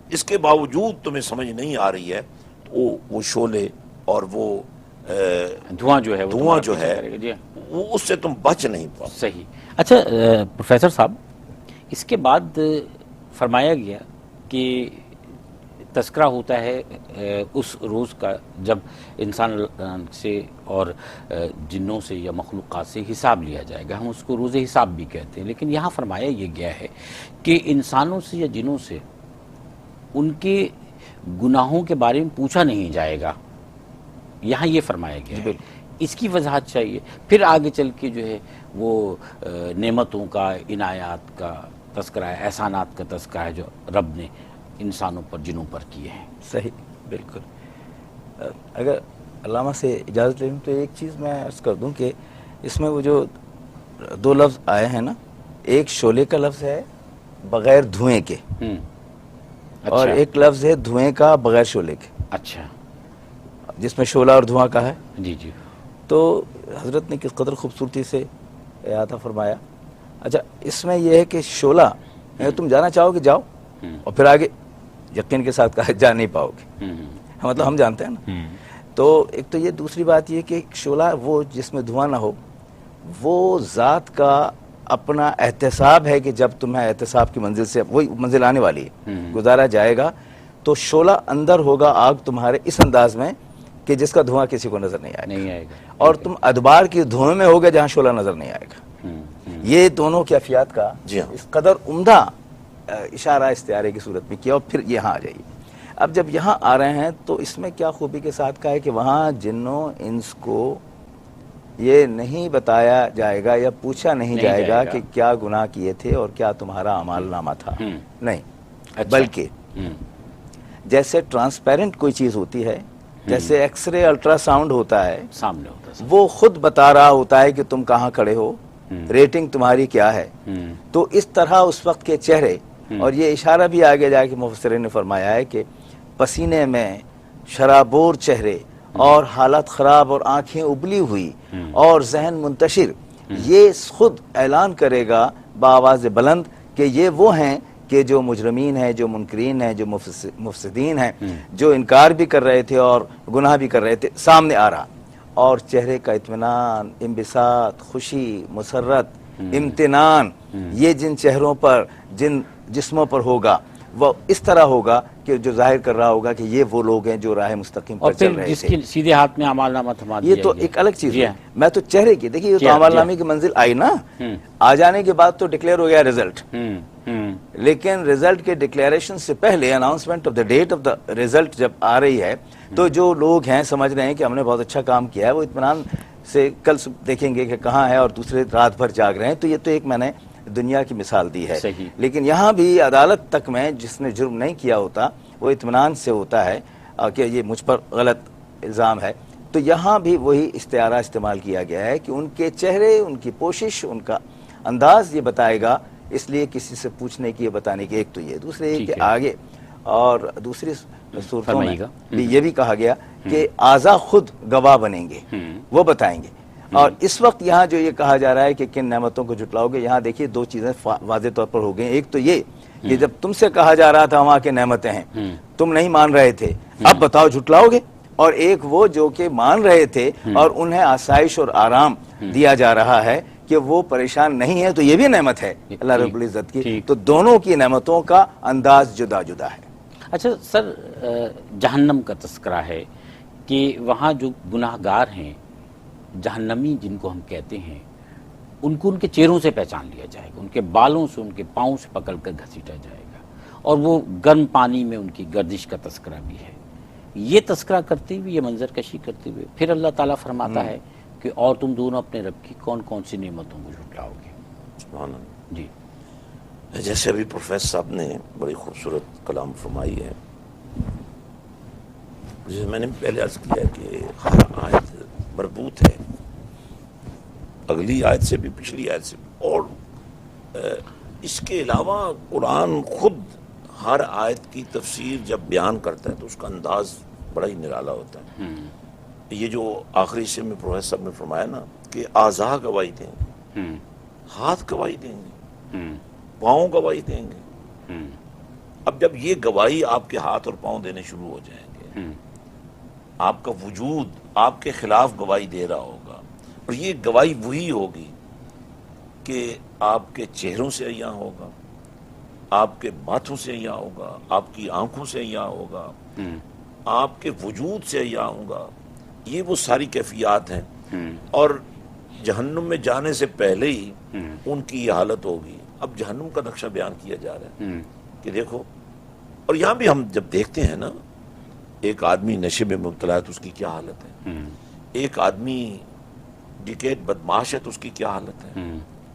اس کے باوجود تمہیں سمجھ نہیں آ رہی ہے تو وہ شعلے اور وہ دھواں جو ہے وہ اس سے تم بچ نہیں پاؤ. صحیح. اچھا پروفیسر صاحب، اس کے بعد فرمایا گیا کہ تذکرہ ہوتا ہے اس روز کا جب انسان سے اور جنوں سے یا مخلوقات سے حساب لیا جائے گا. ہم اس کو روز حساب بھی کہتے ہیں، لیکن یہاں فرمایا یہ گیا ہے کہ انسانوں سے یا جنوں سے ان کے گناہوں کے بارے میں پوچھا نہیں جائے گا. یہاں یہ فرمایا گیا ہے. اس کی وضاحت چاہیے. پھر آگے چل کے جو ہے وہ نعمتوں کا، عنایات کا تذکرہ ہے، احسانات کا تذکرہ ہے جو رب نے انسانوں پر جنوں پر کیے ہیں. صحیح، بالکل. اگر علامہ سے اجازت لے لوں تو ایک چیز میں عرض کر دوں کہ اس میں وہ جو دو لفظ آئے ہیں نا، ایک شعلے کا لفظ ہے بغیر دھوئیں کے، اور ایک لفظ ہے دھوئیں کا بغیر شعلے کے، اچھا، جس میں شعلہ اور دھواں کا ہے. جی جی. تو حضرت نے کس قدر خوبصورتی سے احاطہ فرمایا. اچھا، اس میں یہ ہے کہ شعلہ تم جانا چاہو گے جاؤ، اور پھر آگے یقین کے ساتھ کہا جا نہیں پاؤ گے، مطلب ہم جانتے ہیں نا. تو ایک تو یہ، دوسری بات یہ کہ شعلہ وہ جس میں دھواں نہ ہو، وہ ذات کا اپنا احتساب ہے کہ جب تمہیں احتساب کی منزل سے وہی منزل آنے والی ہے، گزارا جائے گا، تو شعلہ اندر ہوگا آگ تمہارے اس انداز میں کہ جس کا دھواں کسی کو نظر نہیں آئے گا، اور تم ادبار کی دھوئیں میں ہوگے جہاں شعلہ نظر نہیں آئے گا. یہ دونوں کیفیات کا اس قدر عمدہ اشارہ استعارے کی صورت میں کیا. اور پھر یہاں آ جائیے. اب جب یہاں آ رہے ہیں تو اس میں کیا خوبی کے ساتھ کہا ہے کہ وہاں جنوں انس کو یہ نہیں بتایا جائے گا یا پوچھا نہیں جائے گا کہ کیا گناہ کیے تھے اور کیا تمہارا اعمال نامہ تھا، نہیں، بلکہ جیسے ٹرانسپیرنٹ کوئی چیز ہوتی ہے، جیسے ایکس رے الٹرا ساؤنڈ ہوتا ہے، سامنے ہوتا ہے، وہ خود بتا رہا ہوتا ہے کہ تم کہاں کھڑے ہو، ریٹنگ تمہاری کیا ہے. تو اس طرح اس وقت کے چہرے، اور یہ اشارہ بھی آگے جا کے مفسرین نے فرمایا ہے کہ پسینے میں شرابور چہرے اور حالت خراب اور آنکھیں ابلی ہوئی اور ذہن منتشر، یہ خود اعلان کرے گا بآواز بلند کہ یہ وہ ہیں کہ جو مجرمین ہیں، جو منکرین ہیں، جو مفسدین ہیں، جو انکار بھی کر رہے تھے اور گناہ بھی کر رہے تھے، سامنے آ رہا. اور چہرے کا اطمینان، انبساط، خوشی، مسرت، امتنان، یہ جن چہروں پر، جن جسموں پر ہوگا، وہ اس طرح ہوگا کہ جو ظاہر کر رہا ہوگا کہ یہ وہ لوگ ہیں جو راہ مستقیم پر چل رہے تھے. جس کے سیدھے ہاتھ میں اعمال نامہ تھما دیا یہ تو ایک الگ چیز ہے. میں تو چہرے کی دیکھیے، یہ تو اعمال نامے کی منزل آئی نا، آ جانے کے بعد تو ڈکلیئر ہو گیا رزلٹ، لیکن رزلٹ کے ڈکلیریشن سے پہلے announcement of the date of the result جب آ رہی ہے، تو جو لوگ ہیں سمجھ رہے ہیں کہ ہم نے بہت اچھا کام کیا ہے، وہ اطمینان سے کل دیکھیں گے کہ کہاں ہے، اور دوسرے رات بھر جاگ رہے ہیں. تو یہ تو ایک میں نے دنیا کی مثال دی ہے. لیکن یہاں بھی عدالت تک میں جس نے جرم نہیں کیا ہوتا وہ اطمینان سے ہوتا ہے کہ یہ مجھ پر غلط الزام ہے. تو یہاں بھی وہی استعارہ استعمال کیا گیا ہے کہ ان کے چہرے، ان کی کوشش، ان کا انداز یہ بتائے گا، اس لیے کسی سے پوچھنے کی، بتانے کی. ایک تو یہ، دوسرے یہ کہ آگے اور دوسری صورتوں میں یہ بھی کہا گیا کہ اعضاء خود گواہ بنیں گے، وہ بتائیں گے. اور اس وقت یہاں جو یہ کہا جا رہا ہے کہ کن نعمتوں کو جھٹلاؤ گے، یہاں دیکھیے دو چیزیں واضح طور پر ہو گئی. ایک تو یہ کہ جب تم سے کہا جا رہا تھا وہاں کے نعمتیں ہیں، تم نہیں مان رہے تھے، اب بتاؤ جھٹلاؤ گے. اور ایک وہ جو کہ مان رہے تھے اور انہیں آسائش اور آرام دیا جا رہا ہے کہ وہ پریشان نہیں ہے، تو یہ بھی نعمت ہے اللہ رب العزت کی. تو دونوں کی نعمتوں کا انداز جدا جدا ہے. اچھا سر، جہنم کا تذکرہ ہے کہ وہاں جو گناہ گار ہیں، جہنمی جن کو ہم کہتے ہیں، ان کو ان کے چہروں سے پہچان لیا جائے گا، ان کے بالوں سے، ان کے پاؤں سے پکڑ کر گھسیٹا جائے گا. اور وہ گرم پانی میں ان کی گردش کا تذکرہ بھی ہے. یہ تذکرہ کرتے ہوئے، یہ منظر کشی کرتے ہوئے پھر اللہ تعالیٰ فرماتا ہے کہ اور تم دونوں اپنے رب کی کون کون سی نعمتوں کو جھٹلاؤ گے. سبحان اللہ. جی، جیسے ابھی پروفیسر صاحب نے بڑی خوبصورت کلام فرمائی ہے، جسے میں نے پہلے عرض کیا کہ ہر آیت مربوط ہے اگلی آیت سے بھی، پچھلی آیت سے بھی. اور اس کے علاوہ قرآن خود ہر آیت کی تفسیر جب بیان کرتا ہے تو اس کا انداز بڑا ہی نرالا ہوتا ہے. یہ جو آخری حصے میں پروفیسر صاحب نے فرمایا نا کہ اعضاء گواہی دیں گے، ہاتھ گواہی دیں گے، پاؤں گواہی دیں گے. اب جب یہ گواہی آپ کے ہاتھ اور پاؤں دینے شروع ہو جائیں گے، آپ کا وجود آپ کے خلاف گواہی دے رہا ہوگا، اور یہ گواہی وہی ہوگی کہ آپ کے چہروں سے عیاں ہوگا، آپ کے ماتھوں سے عیاں ہوگا، آپ کی آنکھوں سے عیاں ہوگا، آپ کے وجود سے عیاں ہوگا. یہ وہ ساری کیفیات ہیں. اور جہنم میں جانے سے پہلے ہی ان کی یہ حالت ہوگی. اب جہنم کا نقشہ بیان کیا جا رہا ہے کہ دیکھو، اور یہاں بھی ہم جب دیکھتے ہیں نا، ایک آدمی نشے میں مبتلا ہے تو اس کی کیا حالت ہے، ایک آدمی ڈکیٹ بدماش ہے تو اس کی کیا حالت ہے،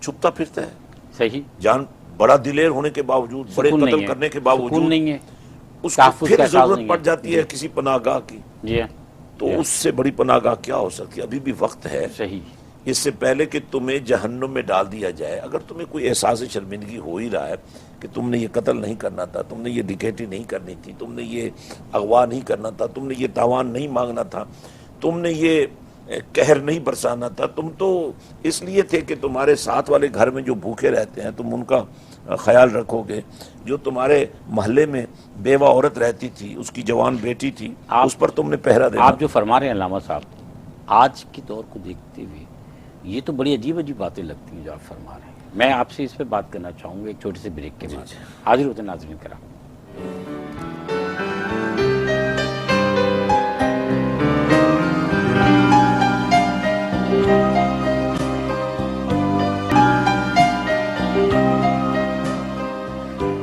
چھپتا پھرتا ہے، صحیح، جان بڑا دلیر ہونے کے باوجود، بڑے قتل کرنے کے باوجود نہیں ہے، اس کو پھر ضرورت پڑ جاتی ہے کسی پناہ گاہ کی. جی، تو اس سے بڑی پناہ گاہ کیا ہو سکتی ہے؟ ابھی بھی وقت ہے، صحیح، اس سے پہلے کہ تمہیں جہنم میں ڈال دیا جائے. اگر تمہیں کوئی احساس شرمندگی ہو ہی رہا ہے کہ تم نے یہ قتل نہیں کرنا تھا، تم نے یہ ڈکیٹی نہیں کرنی تھی، تم نے یہ اغوا نہیں کرنا تھا، تم نے یہ تاوان نہیں مانگنا تھا، تم نے یہ قہر نہیں برسانا تھا، تم تو اس لیے تھے کہ تمہارے ساتھ والے گھر میں جو بھوکے رہتے ہیں تم ان کا خیال رکھو گے، جو تمہارے محلے میں بیوہ عورت رہتی تھی، اس کی جوان بیٹی تھی، اس پر تم نے پہرا دینا. آپ جو فرما رہے ہیں علامہ صاحب، آج کے دور کو دیکھتے ہوئے یہ تو بڑی عجیب عجیب باتیں لگتی ہیں جو آپ فرما رہے ہیں. میں آپ سے اس پہ بات کرنا چاہوں گا ایک چھوٹے سے بریک کے بعد. حاضر ہوتے ہیں ناظرین کرام.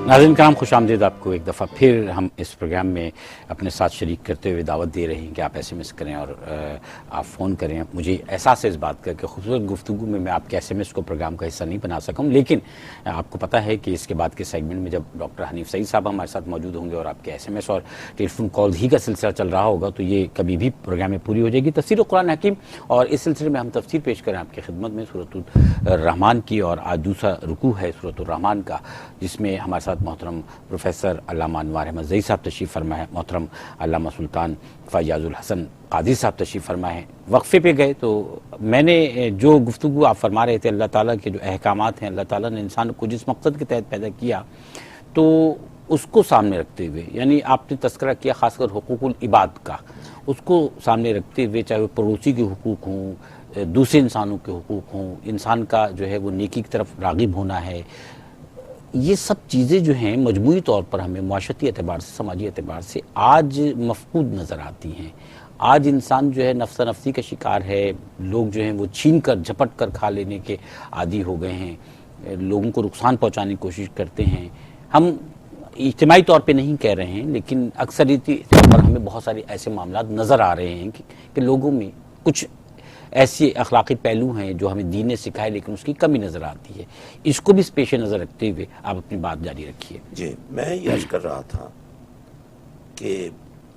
ناظرین کرام خوش آمدید. آپ کو ایک دفعہ پھر ہم اس پروگرام میں اپنے ساتھ شریک کرتے ہوئے دعوت دے رہے ہیں کہ آپ ایس ایم ایس کریں اور آپ فون کریں. مجھے احساس ہے اس بات کا کہ خوبصورت گفتگو میں میں آپ کے ایس ایم ایس کو پروگرام کا حصہ نہیں بنا سکا ہوں، لیکن آپ کو پتہ ہے کہ اس کے بعد کے سیگمنٹ میں جب ڈاکٹر حنیف سعید صاحب ہمارے ساتھ موجود ہوں گے اور آپ کے ایس ایم ایس اور ٹیلی فون کال ہی کا سلسلہ چل رہا ہوگا تو یہ کبھی بھی پروگرام میں پوری ہو جائے گی. تفسیر قرآن حکیم، اور اس سلسلے میں ہم تفسیر پیش کریں آپ کی خدمت میں سورۃ الرحمن کی، اور آج دوسرا رکوع ہے سورۃ الرحمن کا، جس میں ہمارے ساتھ محترم پروفیسر علامہ انوار احمد زئی صاحب تشریف فرما ہے، محترم علامہ سلطان فیاض الحسن قادری صاحب تشریف فرما ہے. وقفے پہ گئے تو میں نے جو گفتگو آپ فرما رہے تھے، اللہ تعالیٰ کے جو احکامات ہیں، اللہ تعالیٰ نے انسان کو جس مقصد کے تحت پیدا کیا تو اس کو سامنے رکھتے ہوئے، یعنی آپ نے تذکرہ کیا خاص کر حقوق العباد کا، اس کو سامنے رکھتے ہوئے چاہے وہ پڑوسی کے حقوق ہوں، دوسرے انسانوں کے حقوق ہوں، انسان کا جو ہے وہ نیکی کی طرف راغب ہونا ہے، یہ سب چیزیں جو ہیں مجموعی طور پر ہمیں معاشرتی اعتبار سے، سماجی اعتبار سے آج مفقود نظر آتی ہیں. آج انسان جو ہے نفس نفسی کا شکار ہے، لوگ جو ہیں وہ چھین کر جھپٹ کر کھا لینے کے عادی ہو گئے ہیں، لوگوں کو نقصان پہنچانے کی کوشش کرتے ہیں. ہم اجتماعی طور پہ نہیں کہہ رہے ہیں لیکن اکثریتی طور پر ہمیں بہت سارے ایسے معاملات نظر آ رہے ہیں کہ لوگوں میں کچھ ایسی اخلاقی پہلو ہیں جو ہمیں دین نے سکھائے لیکن اس کی کمی نظر آتی ہے. اس کو بھی پیش نظر رکھتے ہوئے آپ اپنی بات جاری رکھیے. جی، میں یہ عرض کر رہا تھا کہ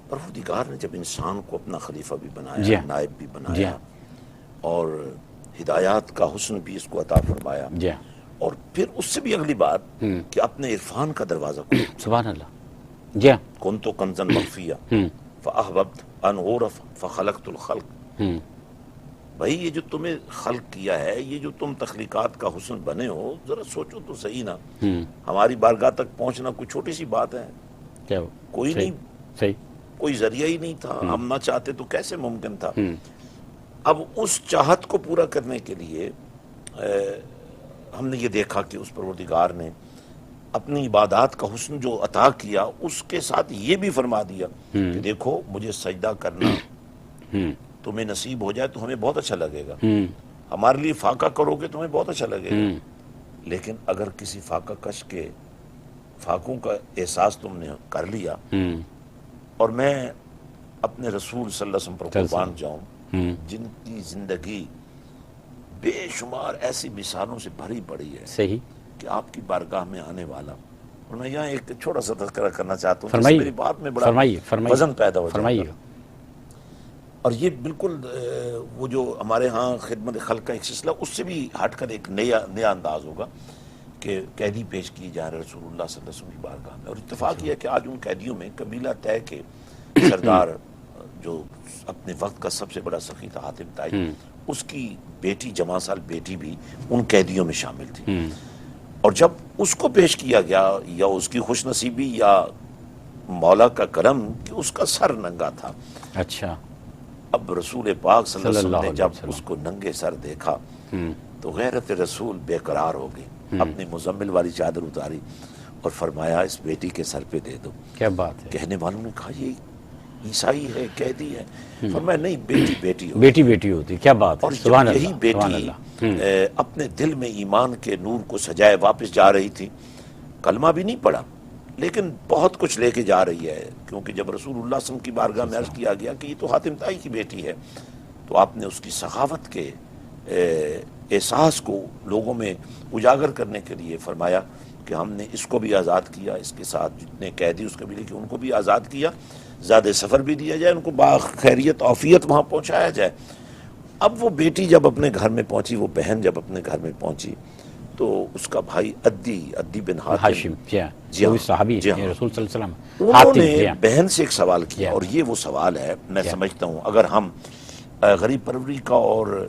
پروردگار نے جب انسان کو اپنا خلیفہ بھی بنایا، نائب بھی بنایا، اور ہدایات کا حسن بھی اس کو عطا فرمایا، اور پھر اس سے بھی اگلی بات کہ اپنے عرفان کا دروازہ کھولا. سبحان اللہ. جی کنت کنزا مخفیا فاحببت ان اعرف فخلقت الخلق. بھائی یہ جو تمہیں خلق کیا ہے، یہ جو تم تخلیقات کا حسن بنے ہو، ذرا سوچو تو صحیح نا. ہماری بارگاہ تک پہنچنا کوئی چھوٹی سی بات ہے؟ کوئی نہیں، کوئی ذریعہ ہی نہیں تھا. ہم نہ چاہتے تو کیسے ممکن تھا؟ اب اس چاہت کو پورا کرنے کے لیے ہم نے یہ دیکھا کہ اس پروردگار نے اپنی عبادات کا حسن جو عطا کیا اس کے ساتھ یہ بھی فرما دیا کہ دیکھو مجھے سجدہ کرنا تمہیں نصیب ہو جائے تو ہمیں بہت اچھا لگے گا، ہمارے لیے فاقہ کرو گے تو ہمیں بہت اچھا لگے گا، لیکن اگر کسی فاقہ کش کے فاقوں کا احساس تم نے کر لیا، اور میں اپنے رسول صلی اللہ علیہ وسلم پر قربان جاؤں جن کی زندگی بے شمار ایسی مثالوں سے بھری پڑی ہے صحیح کہ آپ کی بارگاہ میں آنے والا. اور میں یہاں ایک چھوٹا سا تذکرہ کرنا چاہتا ہوں جس سے میری بات میں بڑا وزن پیدا ہو جائے گا. اور یہ بالکل وہ جو ہمارے ہاں خدمت خلق کا ایک سلسلہ اس سے بھی ہٹ کر ایک نیا انداز ہوگا کہ قیدی پیش کی جا رہے رسول اللہ صلی اللہ علیہ وسلم کی بارگاہ میں. اور اتفاق یہ کہ آج ان قیدیوں میں قبیلہ طے کے سردار جو اپنے وقت کا سب سے بڑا سخی تھا حاتم طائی، اس کی بیٹی جمع سال بیٹی بھی ان قیدیوں میں شامل تھی. اور جب اس کو پیش کیا گیا، یا اس کی خوش نصیبی یا مولا کا کرم کہ اس کا سر ننگا تھا. اچھا. اب رسول پاک صلی اللہ علیہ وسلم نے جب اس کو ننگے سر دیکھا تو غیرت رسول بے قرار ہو گئی، اپنی مزمل والی چادر اتاری اور فرمایا اس بیٹی کے سر پہ دے دو. کیا بات ہے. کہنے والوں نے کہا یہ عیسائی ہے، قیدی ہے. فرمایا نہیں، بیٹی بیٹی ہوتی، بیٹی بیٹی ہوتی. کیا بات ہے. اور جب یہی بیٹی اپنے دل میں ایمان کے نور کو سجائے واپس جا رہی تھی، کلمہ بھی نہیں پڑھا لیکن بہت کچھ لے کے جا رہی ہے، کیونکہ جب رسول اللہ صلی اللہ علیہ وسلم کی بارگاہ میں عرض کیا گیا کہ یہ تو حاتم طائی کی بیٹی ہے، تو آپ نے اس کی سخاوت کے احساس کو لوگوں میں اجاگر کرنے کے لیے فرمایا کہ ہم نے اس کو بھی آزاد کیا، اس کے ساتھ جتنے قیدی اس قبیلے کے ان کو بھی آزاد کیا، زیادہ سفر بھی دیا جائے، ان کو باخیریت عافیت وہاں پہنچایا جائے۔ اب وہ بیٹی جب اپنے گھر میں پہنچی، وہ بہن جب اپنے گھر میں پہنچی، تو اس کا بھائی عدی بن ہاشم، جی ہاں، صحابی جی ہاں، رسول صلی اللہ علیہ وسلم، انہوں حاتم، نے بہن سے ایک سوال کیا، جی اور یہ وہ سوال ہے، میں سمجھتا ہوں اگر ہم غریب پروری کا اور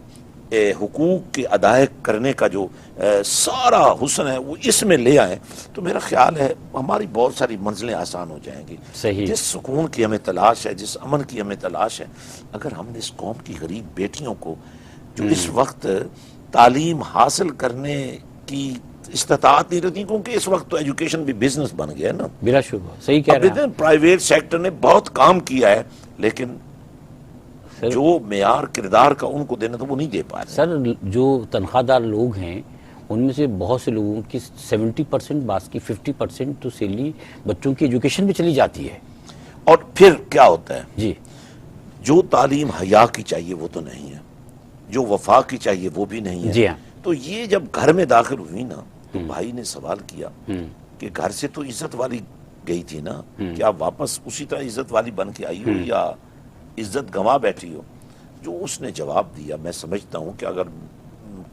حقوق کے ادائے کرنے کا جو سارا حسن ہے وہ اس میں لے آئیں تو میرا خیال ہے ہماری بہت ساری منزلیں آسان ہو جائیں گی۔ صحیح۔ جس سکون کی ہمیں تلاش ہے، جس امن کی ہمیں تلاش ہے، اگر ہم نے اس قوم کی غریب بیٹیوں کو جو اس وقت تعلیم حاصل کرنے کی استطاعت نہیں رہتی، کیونکہ اس وقت تو ایجوکیشن بھی بزنس بن گیا ہے نا، بلا شبہ صحیح کہہ رہے ہیں۔ پرائیویٹ سیکٹر نے بہت کام کیا ہے، لیکن جو معیار کردار کا ان کو دینا تھا وہ نہیں دے پا رہے۔ سر جو تنخواہ دار لوگ ہیں ان میں سے بہت سے لوگوں کی 70%، بعض کی 50% تو سیلری بچوں کی ایجوکیشن میں چلی جاتی ہے۔ اور پھر کیا ہوتا ہے، جی، جو تعلیم حیا کی چاہیے وہ تو نہیں ہے، جو وفا کی چاہیے وہ بھی نہیں ہے۔ جی ہاں۔ تو یہ جب گھر میں داخل ہوئی نا تو بھائی نے سوال کیا کہ گھر سے تو عزت والی گئی تھی نا، کیا واپس اسی طرح عزت والی بن کے آئی ہو یا عزت گنوا بیٹھی ہو؟ جو اس نے جواب دیا، میں سمجھتا ہوں کہ اگر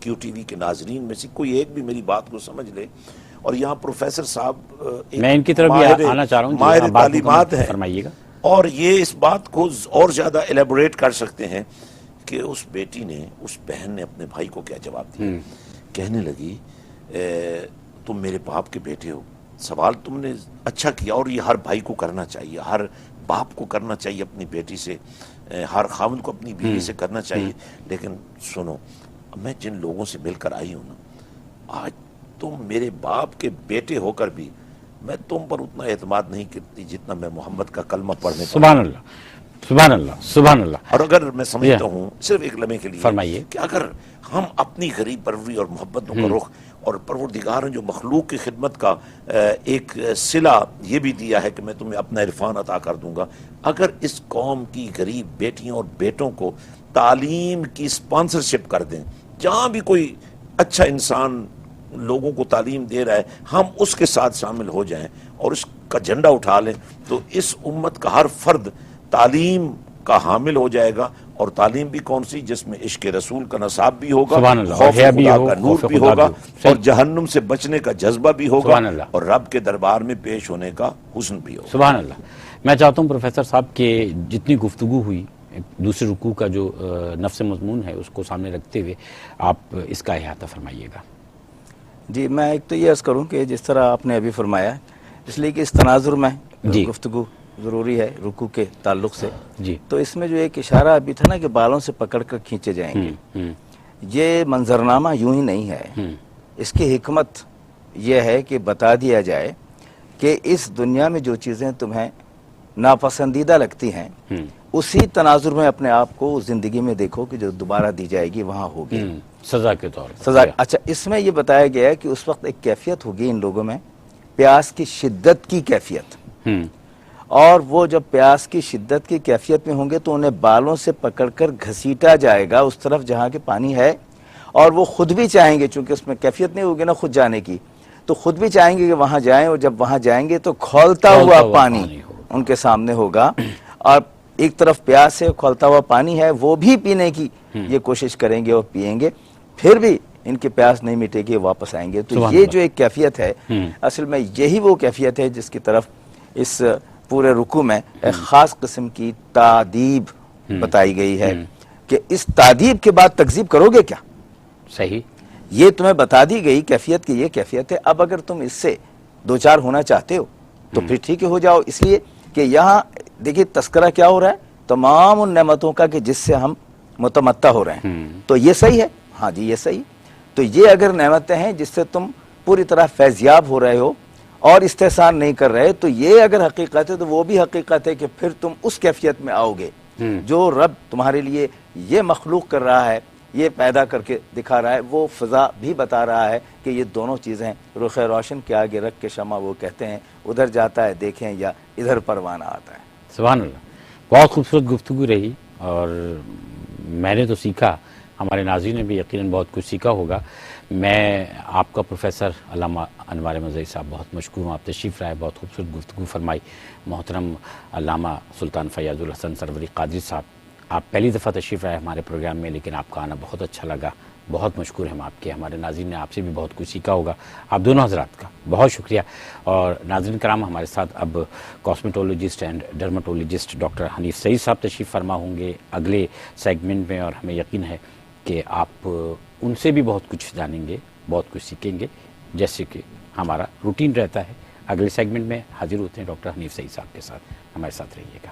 کیو ٹی وی کے ناظرین میں سے کوئی ایک بھی میری بات کو سمجھ لے، اور یہاں پروفیسر صاحب میں ان کی طرف بھی آنا چاہ رہا ہوں، ماہر تعلیمات ہیں، فرمائیے گا، اور یہ اس بات کو اور زیادہ ایلیبوریٹ کر سکتے ہیں کہ اس بیٹی نے، اس بہن نے اپنے بھائی کو کیا جواب دیا۔ کہنے لگی تم میرے باپ کے بیٹے ہو، سوال تم نے اچھا کیا، اور یہ ہر بھائی کو کرنا چاہیے، ہر باپ کو کرنا چاہیے اپنی بیٹی سے، ہر خاوند کو اپنی بیوی سے کرنا چاہیے، لیکن سنو میں جن لوگوں سے مل کر آئی ہوں نا، آج تم میرے باپ کے بیٹے ہو کر بھی میں تم پر اتنا اعتماد نہیں کرتی جتنا میں محمد کا کلمہ پڑھنے پر۔ سبحان اللہ، سبحان اللہ، سبحان اللہ۔ اور اگر میں سمجھتا ہوں صرف ایک لمحے کے لیے فرمائیے کہ اگر ہم اپنی غریب پروری اور محبتوں کا رخ، اور پروردگار نے جو مخلوق کی خدمت کا ایک صلہ یہ بھی دیا ہے کہ میں تمہیں اپنا عرفان عطا کر دوں گا، اگر اس قوم کی غریب بیٹیوں اور بیٹوں کو تعلیم کی اسپانسرشپ کر دیں، جہاں بھی کوئی اچھا انسان لوگوں کو تعلیم دے رہا ہے ہم اس کے ساتھ شامل ہو جائیں اور اس کا جھنڈا اٹھا لیں، تو اس امت کا ہر فرد تعلیم کا حامل ہو جائے گا۔ اور تعلیم بھی کون سی؟ جس میں عشق رسول کا نصاب بھی ہوگا، خوف خدا کا نور بھی ہوگا، اور جہنم سے بچنے کا جذبہ بھی ہوگا، اور رب کے دربار میں پیش ہونے کا حسن بھی ہوگا۔ سبحان اللہ۔ میں چاہتا ہوں پروفیسر صاحب کہ جتنی گفتگو ہوئی دوسرے رکوع کا جو نفس مضمون ہے اس کو سامنے رکھتے ہوئے آپ اس کا احاطہ فرمائیے گا۔ جی، میں ایک تو یہ عرض کروں کہ جس طرح آپ نے ابھی فرمایا، اس لیے کہ اس تناظر میں گفتگو ضروری ہے رکوع کے تعلق سے، جی، تو اس میں جو ایک اشارہ ابھی تھا نا کہ بالوں سے پکڑ کر کھینچے جائیں گے، یہ منظرنامہ یوں ہی نہیں ہے، اس کی حکمت یہ ہے کہ بتا دیا جائے کہ اس دنیا میں جو چیزیں تمہیں ناپسندیدہ لگتی ہیں اسی تناظر میں اپنے آپ کو زندگی میں دیکھو کہ جو دوبارہ دی جائے گی وہاں ہوگی سزا کے طور پر۔ سزا۔ اچھا، اس میں یہ بتایا گیا ہے کہ اس وقت ایک کیفیت ہوگی ان لوگوں میں، پیاس کی شدت کی کیفیت، اور وہ جب پیاس کی شدت کی کیفیت میں ہوں گے تو انہیں بالوں سے پکڑ کر گھسیٹا جائے گا اس طرف جہاں کے پانی ہے، اور وہ خود بھی چاہیں گے، چونکہ اس میں کیفیت نہیں ہوگی نا خود جانے کی، تو خود بھی چاہیں گے کہ وہاں جائیں، اور جب وہاں جائیں گے تو کھولتا ہوا پانی ان کے سامنے ہوگا، اور ایک طرف پیاس ہے، کھولتا ہوا پانی ہے، وہ بھی پینے کی یہ کوشش کریں گے اور پیئیں گے، پھر بھی ان کی پیاس نہیں مٹے گی، واپس آئیں گے۔ تو یہ جو ایک کیفیت ہے اصل میں یہی وہ کیفیت ہے جس کی طرف اس پورے رکوع میں ایک خاص قسم کی تعدیب بتائی گئی ہے کہ اس تعدیب کے بعد تکذیب کرو گے کیا؟ صحیح، یہ تمہیں بتا دی گئی کیفیت کی یہ کیفیت ہے، اب اگر تم اس سے دوچار ہونا چاہتے ہو تو پھر ٹھیک ہو جاؤ، اس لیے کہ یہاں دیکھیے تذکرہ کیا ہو رہا ہے تمام ان نعمتوں کا کہ جس سے ہم متمتع ہو رہے ہیں، تو یہ صحیح ہے، ہاں جی یہ صحیح، تو یہ اگر نعمتیں ہیں جس سے تم پوری طرح فیضیاب ہو رہے ہو اور استحسان نہیں کر رہے، تو یہ اگر حقیقت ہے تو وہ بھی حقیقت ہے کہ پھر تم اس کیفیت میں آؤ گے جو رب تمہارے لیے یہ مخلوق کر رہا ہے، یہ پیدا کر کے دکھا رہا ہے، وہ فضا بھی بتا رہا ہے کہ یہ دونوں چیزیں رخ روشن کے آگے رکھ کے شمع وہ کہتے ہیں ادھر جاتا ہے دیکھیں یا ادھر پروانہ آتا ہے۔ سبحان اللہ، بہت خوبصورت گفتگو رہی، اور میں نے تو سیکھا، ہمارے ناظرین نے بھی یقیناً بہت کچھ سیکھا ہوگا۔ میں آپ کا پروفیسر علامہ انوار مزئی صاحب بہت مشکور ہوں، آپ تشریف لائے، بہت خوبصورت گفتگو فرمائی۔ محترم علامہ سلطان فیاض الحسن سروری قادری صاحب، آپ پہلی دفعہ تشریف لائے ہمارے پروگرام میں، لیکن آپ کا آنا بہت اچھا لگا، بہت مشکور ہیں ہم آپ کے، ہمارے ناظرین نے آپ سے بھی بہت کچھ سیکھا ہوگا، آپ دونوں حضرات کا بہت شکریہ۔ اور ناظرین کرام، ہمارے ساتھ اب کاسمیٹولوجسٹ اینڈ ڈرمٹولوجسٹ ڈاکٹر حنیف سعید صاحب تشریف فرما ہوں گے اگلے سیگمنٹ میں، اور ہمیں یقین ہے کہ آپ ان سے بھی بہت کچھ جانیں گے، بہت کچھ سیکھیں گے، جیسے کہ ہمارا روٹین رہتا ہے۔ اگلے سیگمنٹ میں حاضر ہوتے ہیں ڈاکٹر حنیف سعید صاحب کے ساتھ، ہمارے ساتھ رہیے گا۔